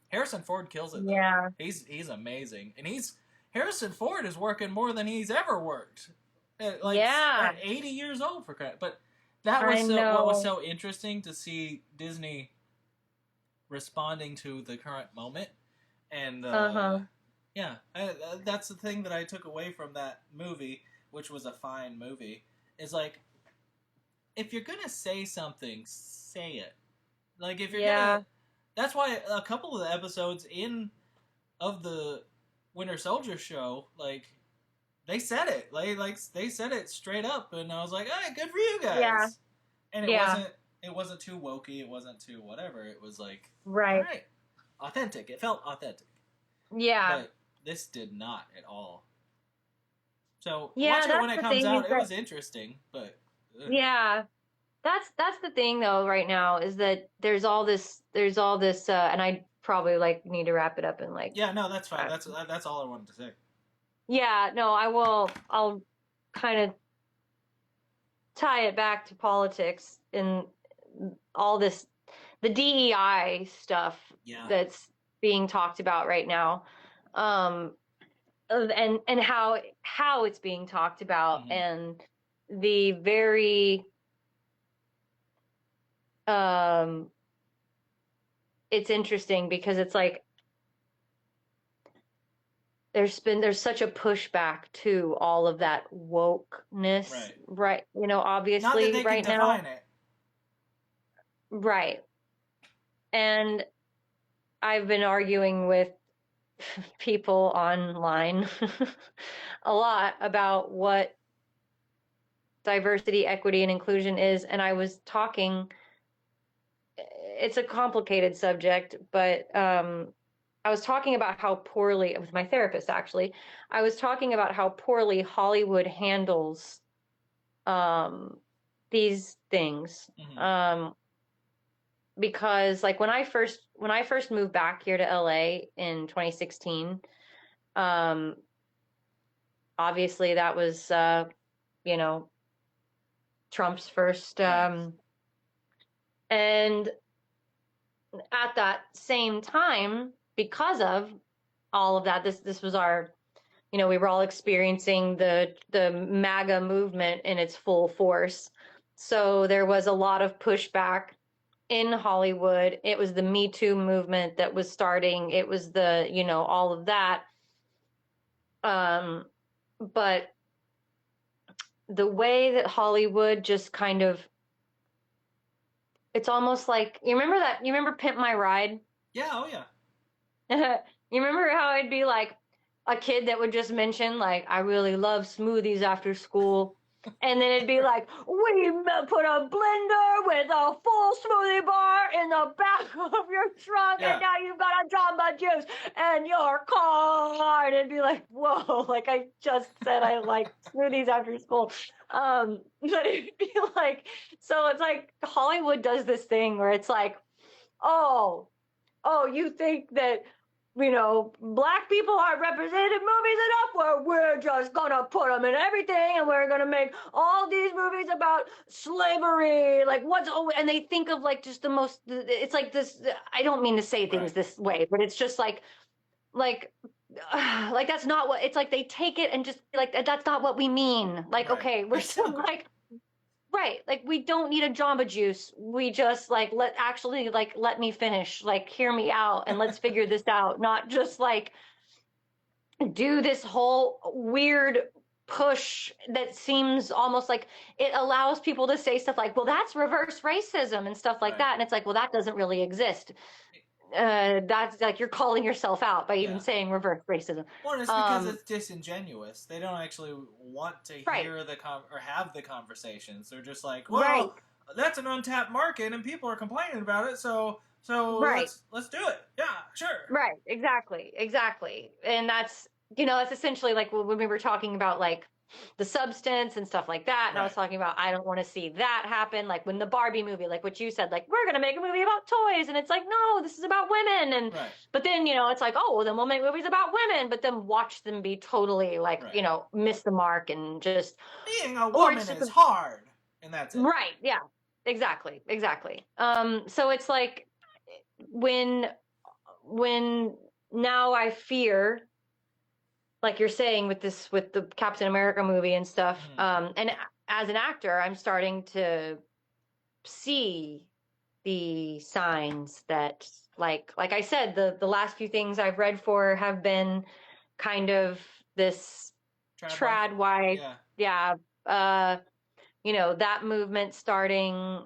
Harrison Ford kills it. Though. Yeah, he's amazing, and Harrison Ford is working more than he's ever worked. At 80 years old for credit. But that was what was so interesting to see Disney responding to the current moment, and that's the thing that I took away from that movie, which was a fine movie. Is like, if you're gonna say something, say it. Like if you're gonna. That's why a couple of the episodes of the Winter Soldier show, like, they said it. They said it straight up, and I was like, "Hey, good for you guys." Yeah. And It wasn't too wokey. It wasn't too whatever. It was like, Right. all right, authentic. It felt authentic. Yeah. But this did not at all. So Yeah, watching it that's when it the comes thing is out, it that, was interesting, but yeah, that's the thing though right now is that there's all this and I probably like need to wrap it up in like yeah, no, that's fine. uh, That's all I wanted to say. yeah, no, I'll kind of tie it back to politics and all this, the DEI stuff Yeah. that's being talked about right now. And how it's being talked about, Mhm. and the very it's interesting because it's like there's such a pushback to all of that wokeness, right? You know, Not that obviously they can right now, define it. right? And I've been arguing with people online a lot about what diversity, equity, and inclusion is, and I was talking. It's a complicated subject, but I was talking about how poorly, with my therapist actually, I was talking about how poorly Hollywood handles these things. Mhm. Because like when I first moved back here to LA in 2016, um, obviously that was you know, Trump's first Right. and at that same time, because of all of that, this was our, you know, we were all experiencing the MAGA movement in its full force. So there was a lot of pushback in Hollywood. It was the Me Too movement that was starting. It was the, you know, all of that. But the way that Hollywood just kind of, it's almost like, you remember Pimp My Ride? Yeah. Oh yeah. You remember how it'd be like a kid that would just mention like, I really love smoothies after school, and then it'd be like, we put a blender with a full smoothie bar in the back of your trunk, Yeah. and now you've got a Jamba Juice and your car. And it'd be like, whoa, like I just said I like smoothies after school. But it'd be like, so it's like Hollywood does this thing where it's like, oh, you think that, you know, black people aren't represented in movies enough? Well, we're just gonna put them in everything, and we're gonna make all these movies about slavery. Like, and they think of like just the most, it's like this, I don't mean to say things this way, but it's just like, like that's not what, it's like they take it and just be like, that's not what we mean. Like, Right. okay, we're It's still still good. like, right, like we don't need a Jamba Juice. We just like let me finish. Like hear me out and let's figure this out. Not just like do this whole weird push that seems almost like it allows people to say stuff like, well, that's reverse racism and stuff like Right. that. And it's like, well, that doesn't really exist. That's like you're calling yourself out by even Yeah. saying reverse racism. Well, it's because it's disingenuous. They don't actually want to Right. hear or have the conversations. They're just like, Right. well, that's an untapped market, and people are complaining about it. So Right. let's do it. Yeah, sure. Right, exactly. And that's, you know, that's essentially like when we were talking about like the substance and stuff like that. And I was Right. talking about, I don't want to see that happen. Like when the Barbie movie, like what you said, like, we're going to make a movie about toys. And it's like, no, this is about women. And, Right. but then, you know, it's like, oh, well, then we'll make movies about women, but then watch them be totally like, Right. you know, miss the mark and just. Being a woman is hard. And that's it. Right. Yeah, exactly. So it's like when now I fear, like you're saying with the Captain America movie and stuff, and as an actor, I'm starting to see the signs that, like I said, the last few things I've read for have been kind of this trad wife, yeah, you know, that movement starting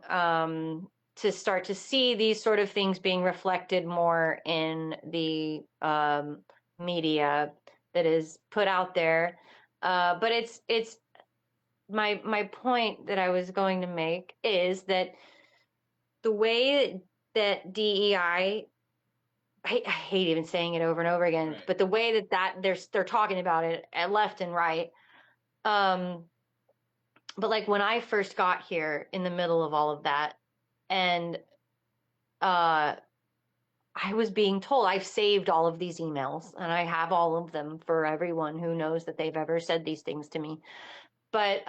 to start to see these sort of things being reflected more in the media that is put out there. But it's my point that I was going to make is that the way that DEI, I hate even saying it over and over again, Right. but the way that they're talking about it at left and right. But like when I first got here in the middle of all of that, and I was being told, I've saved all of these emails and I have all of them for everyone who knows that they've ever said these things to me. But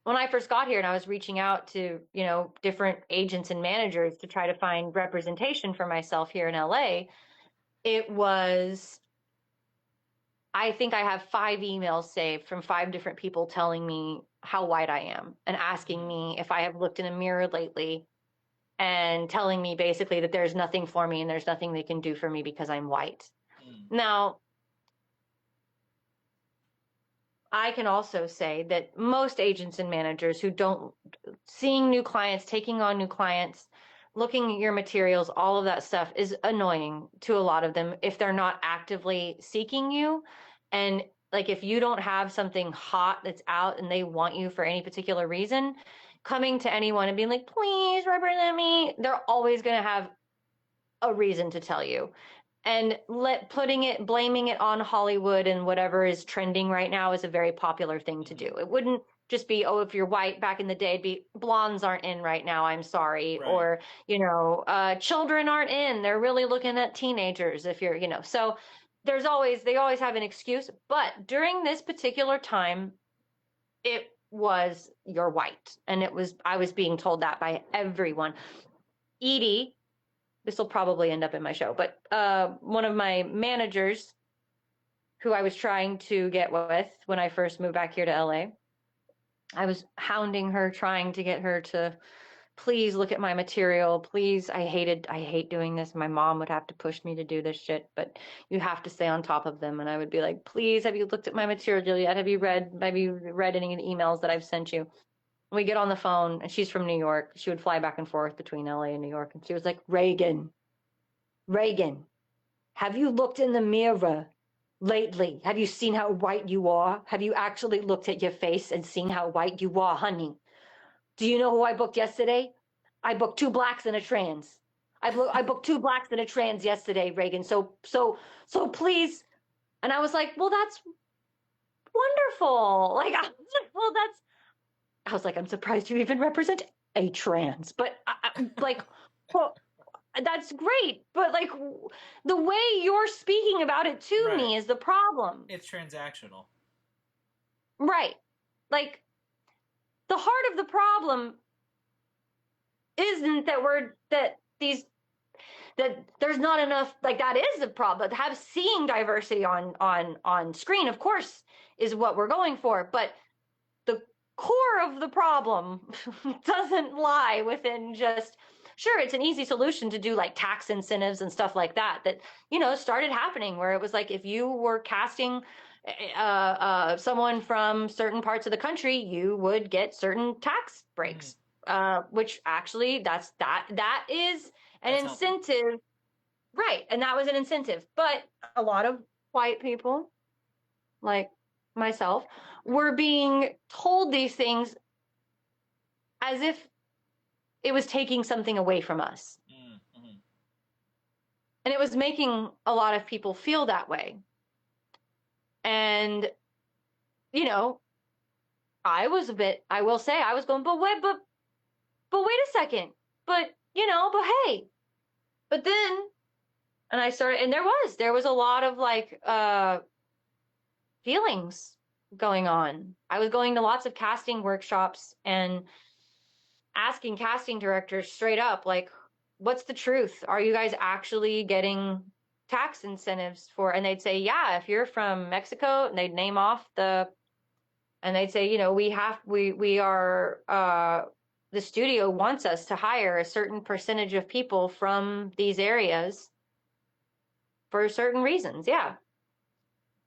when I first got here and I was reaching out to, you know, different agents and managers to try to find representation for myself here in LA, it was, I think I have 5 emails saved from 5 different people telling me how white I am and asking me if I have looked in a mirror lately and telling me basically that there's nothing for me and there's nothing they can do for me because I'm white. Now, I can also say that most agents and managers who don't, seeing new clients, taking on new clients, looking at your materials, all of that stuff is annoying to a lot of them if they're not actively seeking you. And like if you don't have something hot that's out and they want you for any particular reason, coming to anyone and being like, please represent me, they're always going to have a reason to tell you. And blaming it on Hollywood and whatever is trending right now is a very popular thing to do. It wouldn't just be, oh, if you're white back in the day, it'd be blondes aren't in right now, I'm sorry. Right. Or, you know, children aren't in. They're really looking at teenagers if you're, you know. So they always have an excuse. But during this particular time, it was you're white. And I was being told that by everyone. Edie, this will probably end up in my show, but one of my managers who I was trying to get with when I first moved back here to LA, I was hounding her, trying to get her to please look at my material. Please, I hate doing this. My mom would have to push me to do this shit, but you have to stay on top of them. And I would be like, please, have you looked at my material yet? Have you read any of the emails that I've sent you? We get on the phone, and she's from New York. She would fly back and forth between LA and New York. And she was like, Rheagan, have you looked in the mirror lately? Have you seen how white you are? Have you actually looked at your face and seen how white you are, honey? Do you know who I booked yesterday? I booked 2 blacks and a trans. I booked 2 blacks and a trans yesterday, Rheagan. So please. And I was like, well, that's wonderful. Like, I was like, I'm surprised you even represent a trans, but like, well, that's great. But like the way you're speaking about it to me is the problem. It's transactional. Right. Like the heart of the problem isn't that there's not enough, like that is the problem. But seeing diversity on screen, of course, is what we're going for. But the core of the problem doesn't lie within just, sure, it's an easy solution to do like tax incentives and stuff like that, you know, started happening where it was like, if you were casting someone from certain parts of the country, you would get certain tax breaks, which actually that is an incentive. Helpful. Right. And that was an incentive. But a lot of white people, like myself, were being told these things as if it was taking something away from us. Mm-hmm. And it was making a lot of people feel that way. And, you know, I will say I was going, but wait a second, but, you know, but hey, but then, and I started, and there was a lot of like, feelings going on. I was going to lots of casting workshops and asking casting directors straight up, like, what's the truth? Are you guys actually getting tax incentives for? And they'd say, yeah, if you're from Mexico, and they'd name off and they'd say, you know, we are, the studio wants us to hire a certain percentage of people from these areas for certain reasons. Yeah.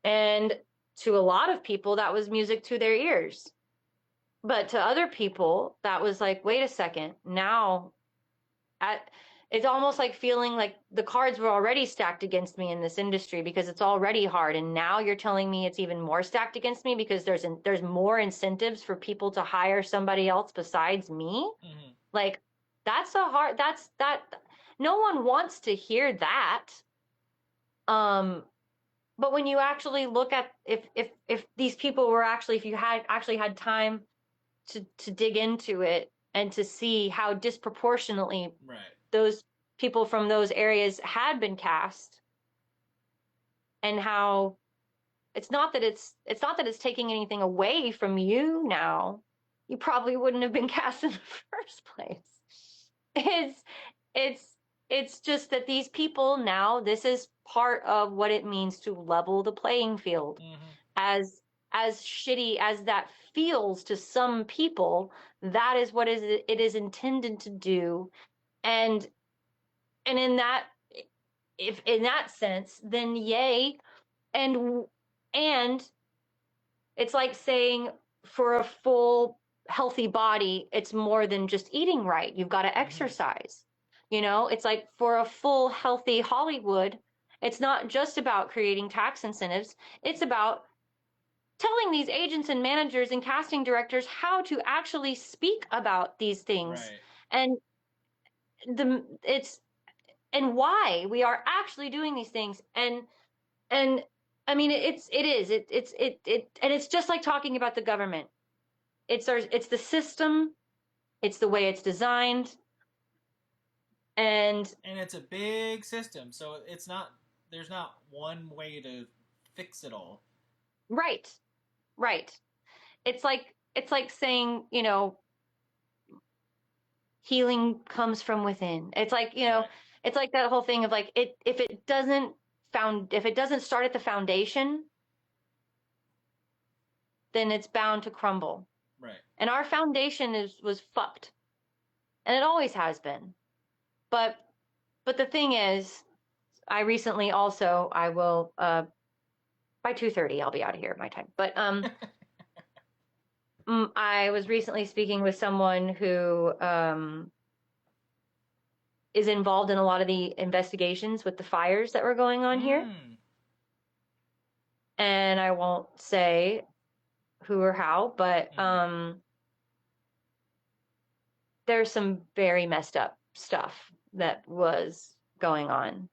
And to a lot of people, that was music to their ears. But to other people, that was like, wait a second, now it's almost like feeling like the cards were already stacked against me in this industry because it's already hard. And now you're telling me it's even more stacked against me because there's more incentives for people to hire somebody else besides me. Mm-hmm. Like, That's no one wants to hear that. But when you actually look at if these people were actually, if you had actually had time to dig into it and to see how disproportionately those people from those areas had been cast, and how it's not that it's taking anything away from you now. You probably wouldn't have been cast in the first place. It's it's it's just that these people now, this is part of what it means to level the playing field. As shitty as that feels to some people, that is what it is intended to do. And in that, if in that sense, then yay. And it's like saying, for a full healthy body, it's more than just eating right. You've got to exercise. It's like, for a full healthy Hollywood, it's not just about creating tax incentives. It's about telling these agents and managers and casting directors how to actually speak about these things. And and why we are actually doing these things. And I mean, and it's just like talking about the government. It's the system, it's the way it's designed, and it's a big system, so there's not one way to fix it all. Right. It's like saying, healing comes from within. It's like, it's like that whole thing of like, if it doesn't start at the foundation, then it's bound to crumble. And our foundation was fucked. And it always has been. But the thing is, I recently also, I will, by 2:30, I'll be out of here at my time. But I was recently speaking with someone who is involved in a lot of the investigations with the fires that were going on here. And I won't say who or how, but there's some very messed up stuff that was going on.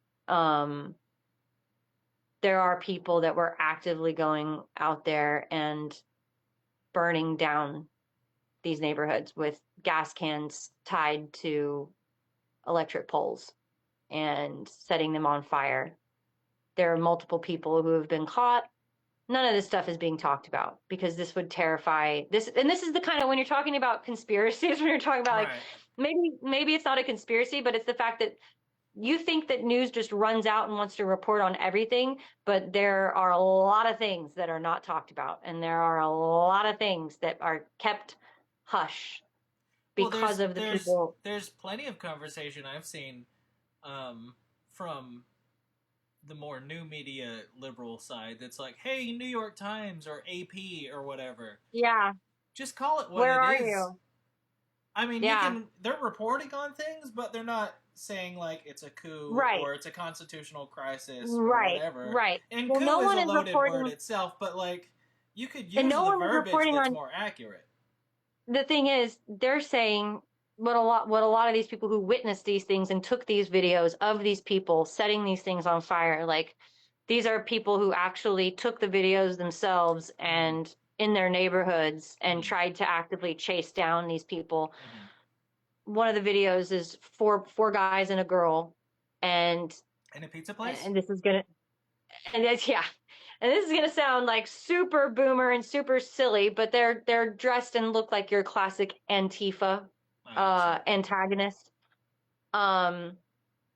There are people that were actively going out there and burning down these neighborhoods with gas cans tied to electric poles and setting them on fire. There are multiple people who have been caught. None of this stuff is being talked about because this would terrify this. And this is the kind of, when you're talking about conspiracies, when you're talking about like, maybe it's not a conspiracy, but it's the fact that you think that news just runs out and wants to report on everything, but there are a lot of things that are not talked about, and there are a lot of things that are kept hush because of the people. There's plenty of conversation I've seen from the more new media liberal side that's like, hey, New York Times or AP or whatever. Yeah. Just call it what Where it are is. you? I mean, they're reporting on things, but they're not saying like it's a coup or it's a constitutional crisis or whatever. And coup is a loaded word itself, but like you could use the verbiage that's more accurate. The thing is, they're saying what a lot of these people who witnessed these things and took these videos of these people setting these things on fire, like, these are people who actually took the videos themselves and in their neighborhoods and tried to actively chase down these people. One of the videos is four guys and a girl, and in a pizza place. And this is gonna sound like super boomer and super silly, but they're dressed and look like your classic Antifa antagonist,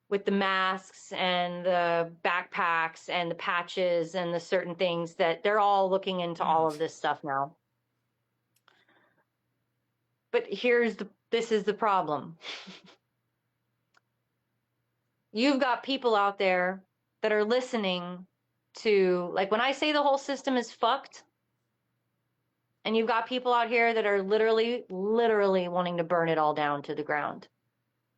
with the masks and the backpacks and the patches and the certain things that they're all looking into all of this stuff now. But this is the problem. You've got people out there that are listening to, like, when I say the whole system is fucked, and you've got people out here that are literally wanting to burn it all down to the ground.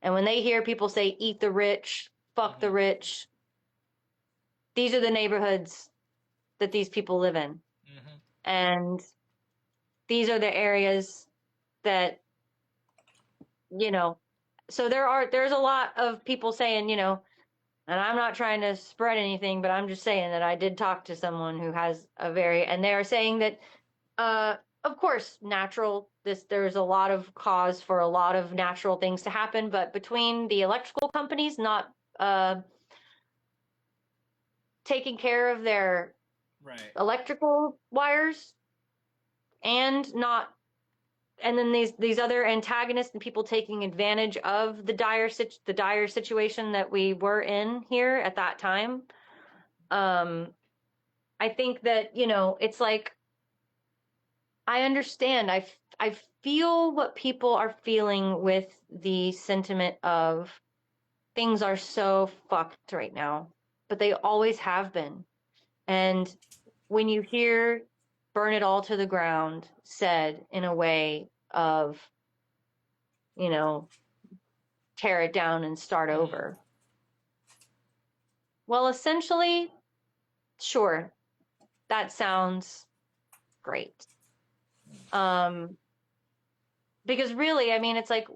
And when they hear people say, eat the rich, fuck the rich, these are the neighborhoods that these people live in. And these are the areas that, So there's a lot of people saying, you know, and I'm not trying to spread anything, but I'm just saying that I did talk to someone who has and they are saying that, of course, there's a lot of cause for a lot of natural things to happen, but between the electrical companies not, taking care of their electrical wires and not, and then these other antagonists and people taking advantage of the dire situation that we were in here at that time. I think that, you know, it's like, I understand. I feel what people are feeling with the sentiment of things are so fucked right now, but they always have been. And when you hear burn it all to the ground said in a way of, you know, tear it down and start over. Well, essentially, sure, that sounds great. Because really, I mean, it's like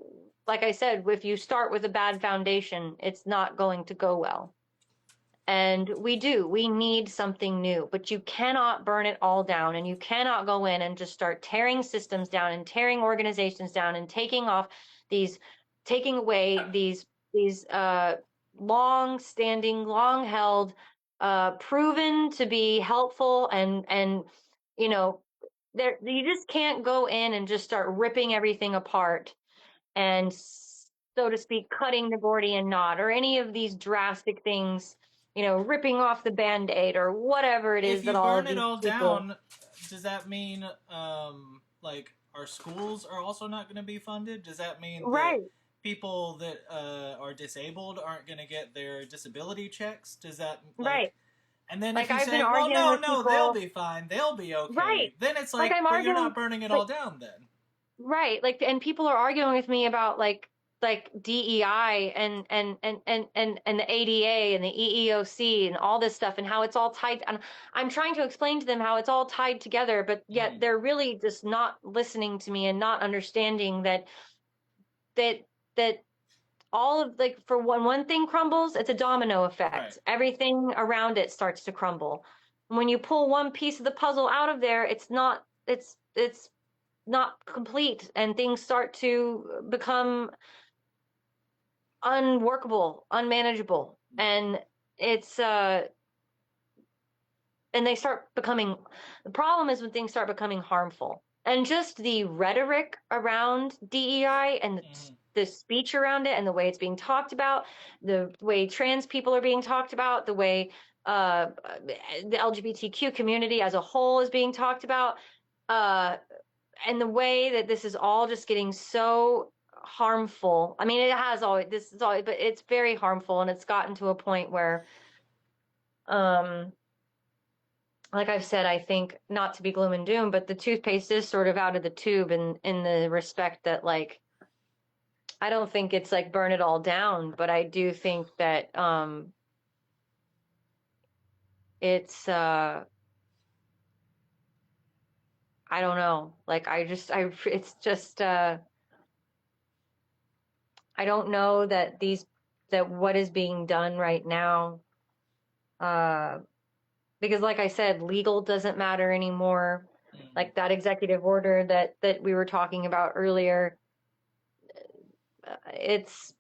I said, if you start with a bad foundation, it's not going to go well. And we need something new, but you cannot burn it all down, and you cannot go in and just start tearing systems down and tearing organizations down and taking away these long-standing, long-held, proven to be helpful and you know, you just can't go in and just start ripping everything apart and, so to speak, cutting the Gordian knot or any of these drastic things, you know, ripping off the Band-Aid or whatever it is If you that all burn of it these all people... down, does that mean like our schools are also not going to be funded? Does that mean Right. that people that are disabled aren't going to get their disability checks? Does that Right. And then if Like, you I've been say, well, arguing with no, they'll people... be fine, they'll be okay, Right. then it's Like, I'm but you're arguing, not burning it like, all down then. right. Like, and people are arguing with me about like DEI and the ADA and the EEOC and all this stuff and how it's all tied. And I'm trying to explain to them how it's all tied together, but yet they're really just not listening to me and not understanding that all of, like, for one thing crumbles, it's a domino effect. Right. Everything around it starts to crumble. When you pull one piece of the puzzle out of there, it's not complete, and things start to become unworkable, unmanageable, and it's and they start becoming, the problem is when things start becoming harmful, and just the rhetoric around DEI and the speech around it and the way it's being talked about, the way trans people are being talked about, the way the LGBTQ community as a whole is being talked about, and the way that this is all just getting so harmful. I mean, this is always, but it's very harmful, and it's gotten to a point where, like I've said, I think, not to be gloom and doom, but the toothpaste is sort of out of the tube in the respect that, like, I don't think it's like burn it all down, but I do think that it's I don't know. Like, it's just I don't know that what is being done right now, because, like I said, legal doesn't matter anymore. Like that executive order that we were talking about earlier, it's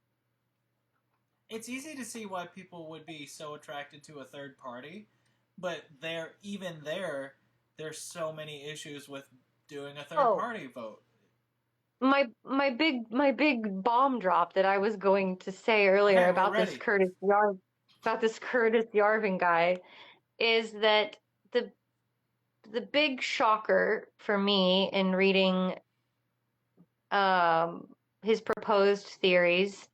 easy to see why people would be so attracted to a third party, but there's so many issues with doing a third party vote. My big bomb drop that I was going to say earlier about this Curtis Yarvin guy is that the big shocker for me in reading his proposed theories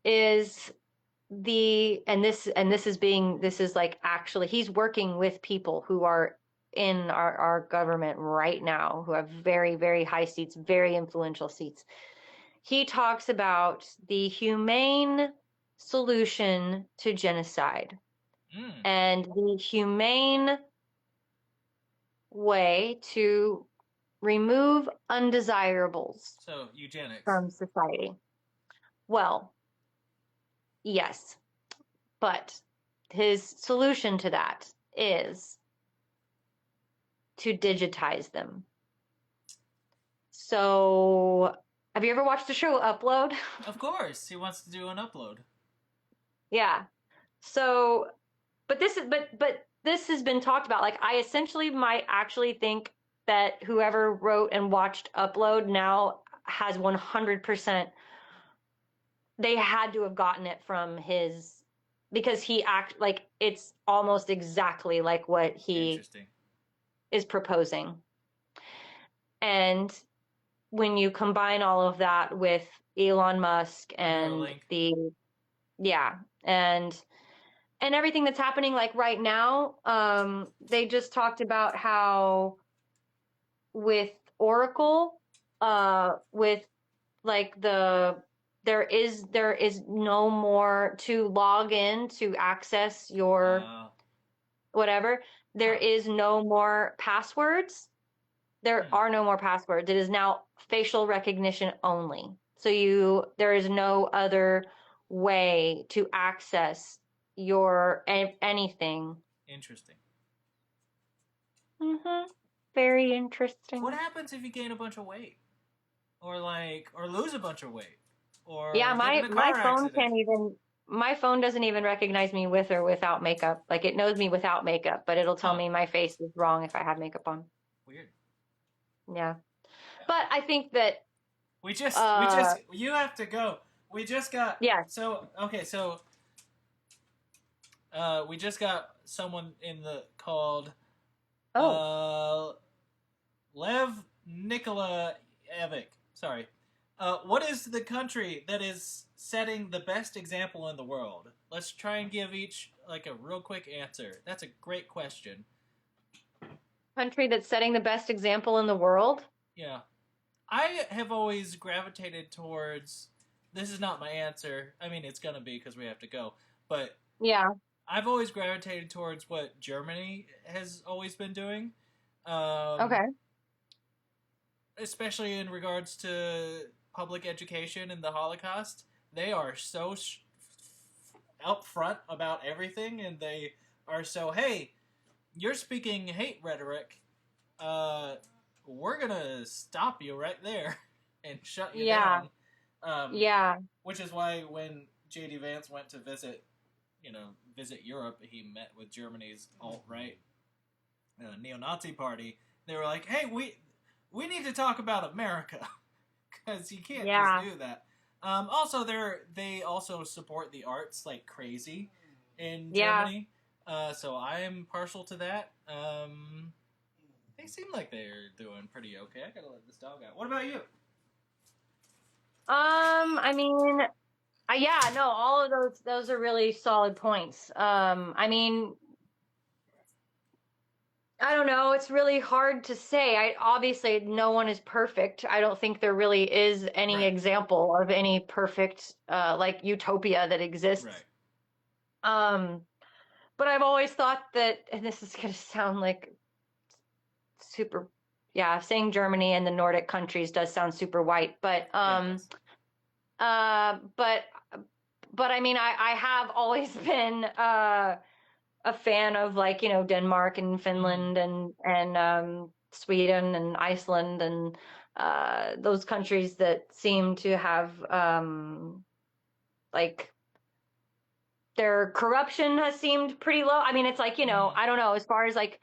is this is like, actually, he's working with people who are in our government right now, who have very, very high seats, very influential seats. He talks about the humane solution to genocide and the humane way to remove undesirables, so eugenics, from society. Well, yes, but his solution to that is to digitize them. So, have you ever watched the show Upload? Of course, he wants to do an upload. Yeah. So, but this has been talked about. Like, I essentially might actually think that whoever wrote and watched Upload now has 100%. They had to have gotten it from his, because he like it's almost exactly like what he is proposing. And when you combine all of that with Elon Musk and and everything that's happening like right now, they just talked about how with Oracle, with like there is no more to log in to access your whatever. There is no more passwords. There are no more passwords. It is now facial recognition only. So there is no other way to access your anything. Interesting. Very interesting. What happens if you gain a bunch of weight, or lose a bunch of weight, or yeah, get in a car accident? My phone doesn't even recognize me with or without makeup. Like, it knows me without makeup, but it'll tell me my face is wrong if I have makeup on. Weird. Yeah. But I think that we just you have to go. We just got we just got someone in the called Lev Nikolaevich. Sorry. What is the country that is setting the best example in the world? Let's try and give each like a real quick answer. That's a great question. Country that's setting the best example in the world? Yeah. I have always gravitated towards, this is not my answer. I mean, it's going to be because we have to go. But yeah, I've always gravitated towards what Germany has always been doing. Okay. Especially in regards to public education and the Holocaust. They are so upfront about everything, and they are so, hey, you're speaking hate rhetoric. We're gonna stop you right there and shut you down. Which is why when J.D. Vance went to visit Europe, he met with Germany's alt-right neo-Nazi party. They were like, hey, we need to talk about America, because you can't just do that. Also, they also support the arts like crazy in Germany. So I am partial to that. They seem like they're doing pretty okay. I gotta let this dog out. What about you? I mean, all of those are really solid points. I mean, I don't know. It's really hard to say. Obviously no one is perfect. I don't think there really is any example of any perfect like utopia that exists. But I've always thought that, and this is going to sound like super, saying Germany and the Nordic countries does sound super white, but but I mean, I have always been a fan of, like, Denmark and Finland and Sweden and Iceland and those countries that seem to have like their corruption has seemed pretty low. I mean, it's like, I don't know, as far as like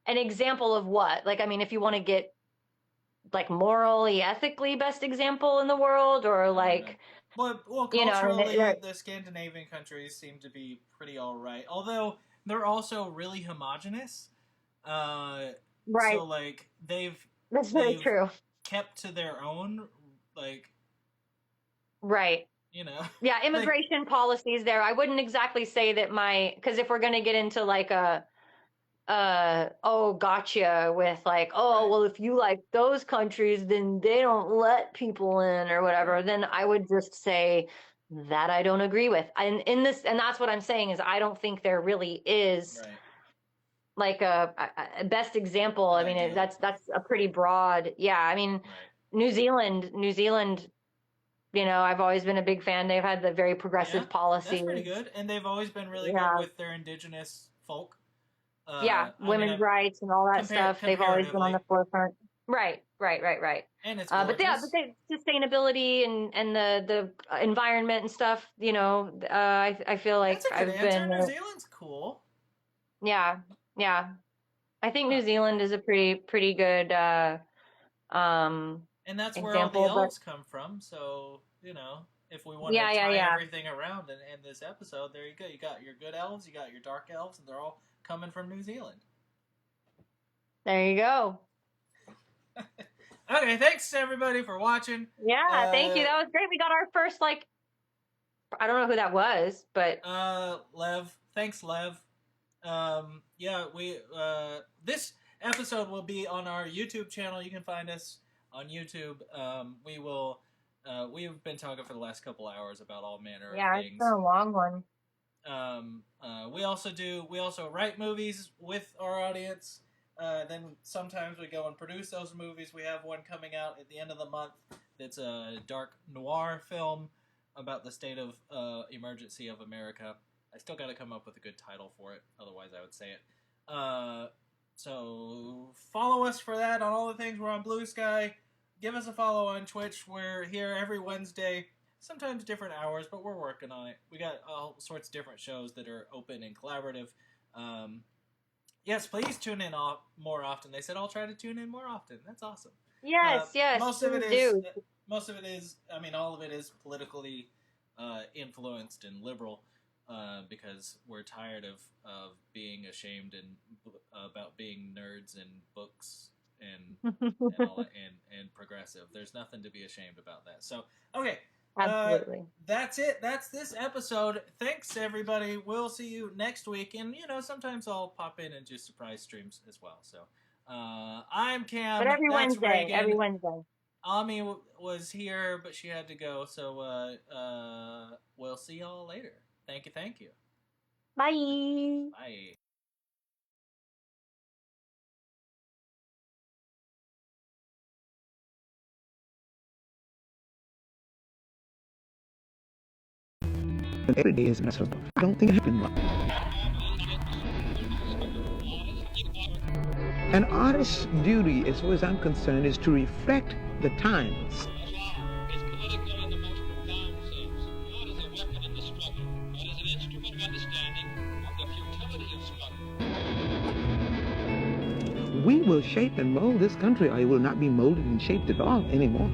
an example of what, like, I mean, if you want to get like morally, ethically best example in the world, or like, well, culturally, the Scandinavian countries seem to be pretty all right. Although they're also really homogenous. So like that's very true. Kept to their own, like. Yeah, immigration policies there. I wouldn't exactly say that because if we're going to get into like gotcha with like, well, if you like those countries, then they don't let people in or whatever, then I would just say that I don't agree with. And that's what I'm saying, is I don't think there really is like a best example. I mean, that's a pretty broad. Yeah, I mean, New Zealand You know, I've always been a big fan. They've had the very progressive policies. That's pretty good, and they've always been really good with their indigenous folk. Women's rights and all that stuff. They've always been on the forefront. Right. And it's but the sustainability and the environment and stuff. You know, I feel like That's a good answer. New Zealand's cool. Yeah. I think New Zealand is a pretty good. And that's where all the elves come from. So you know, if we want to tie everything around and end this episode, there you go. You got your good elves, you got your dark elves, and they're all coming from New Zealand. There you go. Okay, thanks everybody for watching. Yeah, thank you. That was great. We got our first, like, I don't know who that was, but Lev. Thanks, Lev. This episode will be on our YouTube channel. You can find us on YouTube. We've been talking for the last couple hours about all manner of things. Yeah, it's been a long one. We also write movies with our audience. Then sometimes we go and produce those movies. We have one coming out at the end of the month. That's a dark noir film about the state of emergency of America. I still got to come up with a good title for it. Otherwise, I would say it. So follow us for that on all the things. We're on Blue Sky. Give us a follow on Twitch. We're here every Wednesday. Sometimes different hours, but we're working on it. We got all sorts of different shows that are open and collaborative. Yes, please tune in more often. They said I'll try to tune in more often. That's awesome. Yes. Most of it is. I mean, all of it is politically influenced and liberal because we're tired of being ashamed and about being nerds and books and and progressive. There's nothing to be ashamed about that. So okay. Absolutely. That's it. That's this episode. Thanks, everybody. We'll see you next week. And, you know, sometimes I'll pop in and do surprise streams as well. So, I'm Cam. But every Wednesday. Rheagan. Every Wednesday. Amiee was here, but she had to go. So, we'll see y'all later. Thank you. Bye. Bye. Every day is miserable. I don't think it happened much. An artist's duty, as far as I'm concerned, is to reflect the times. We will shape and mold this country, or it will not be molded and shaped at all anymore.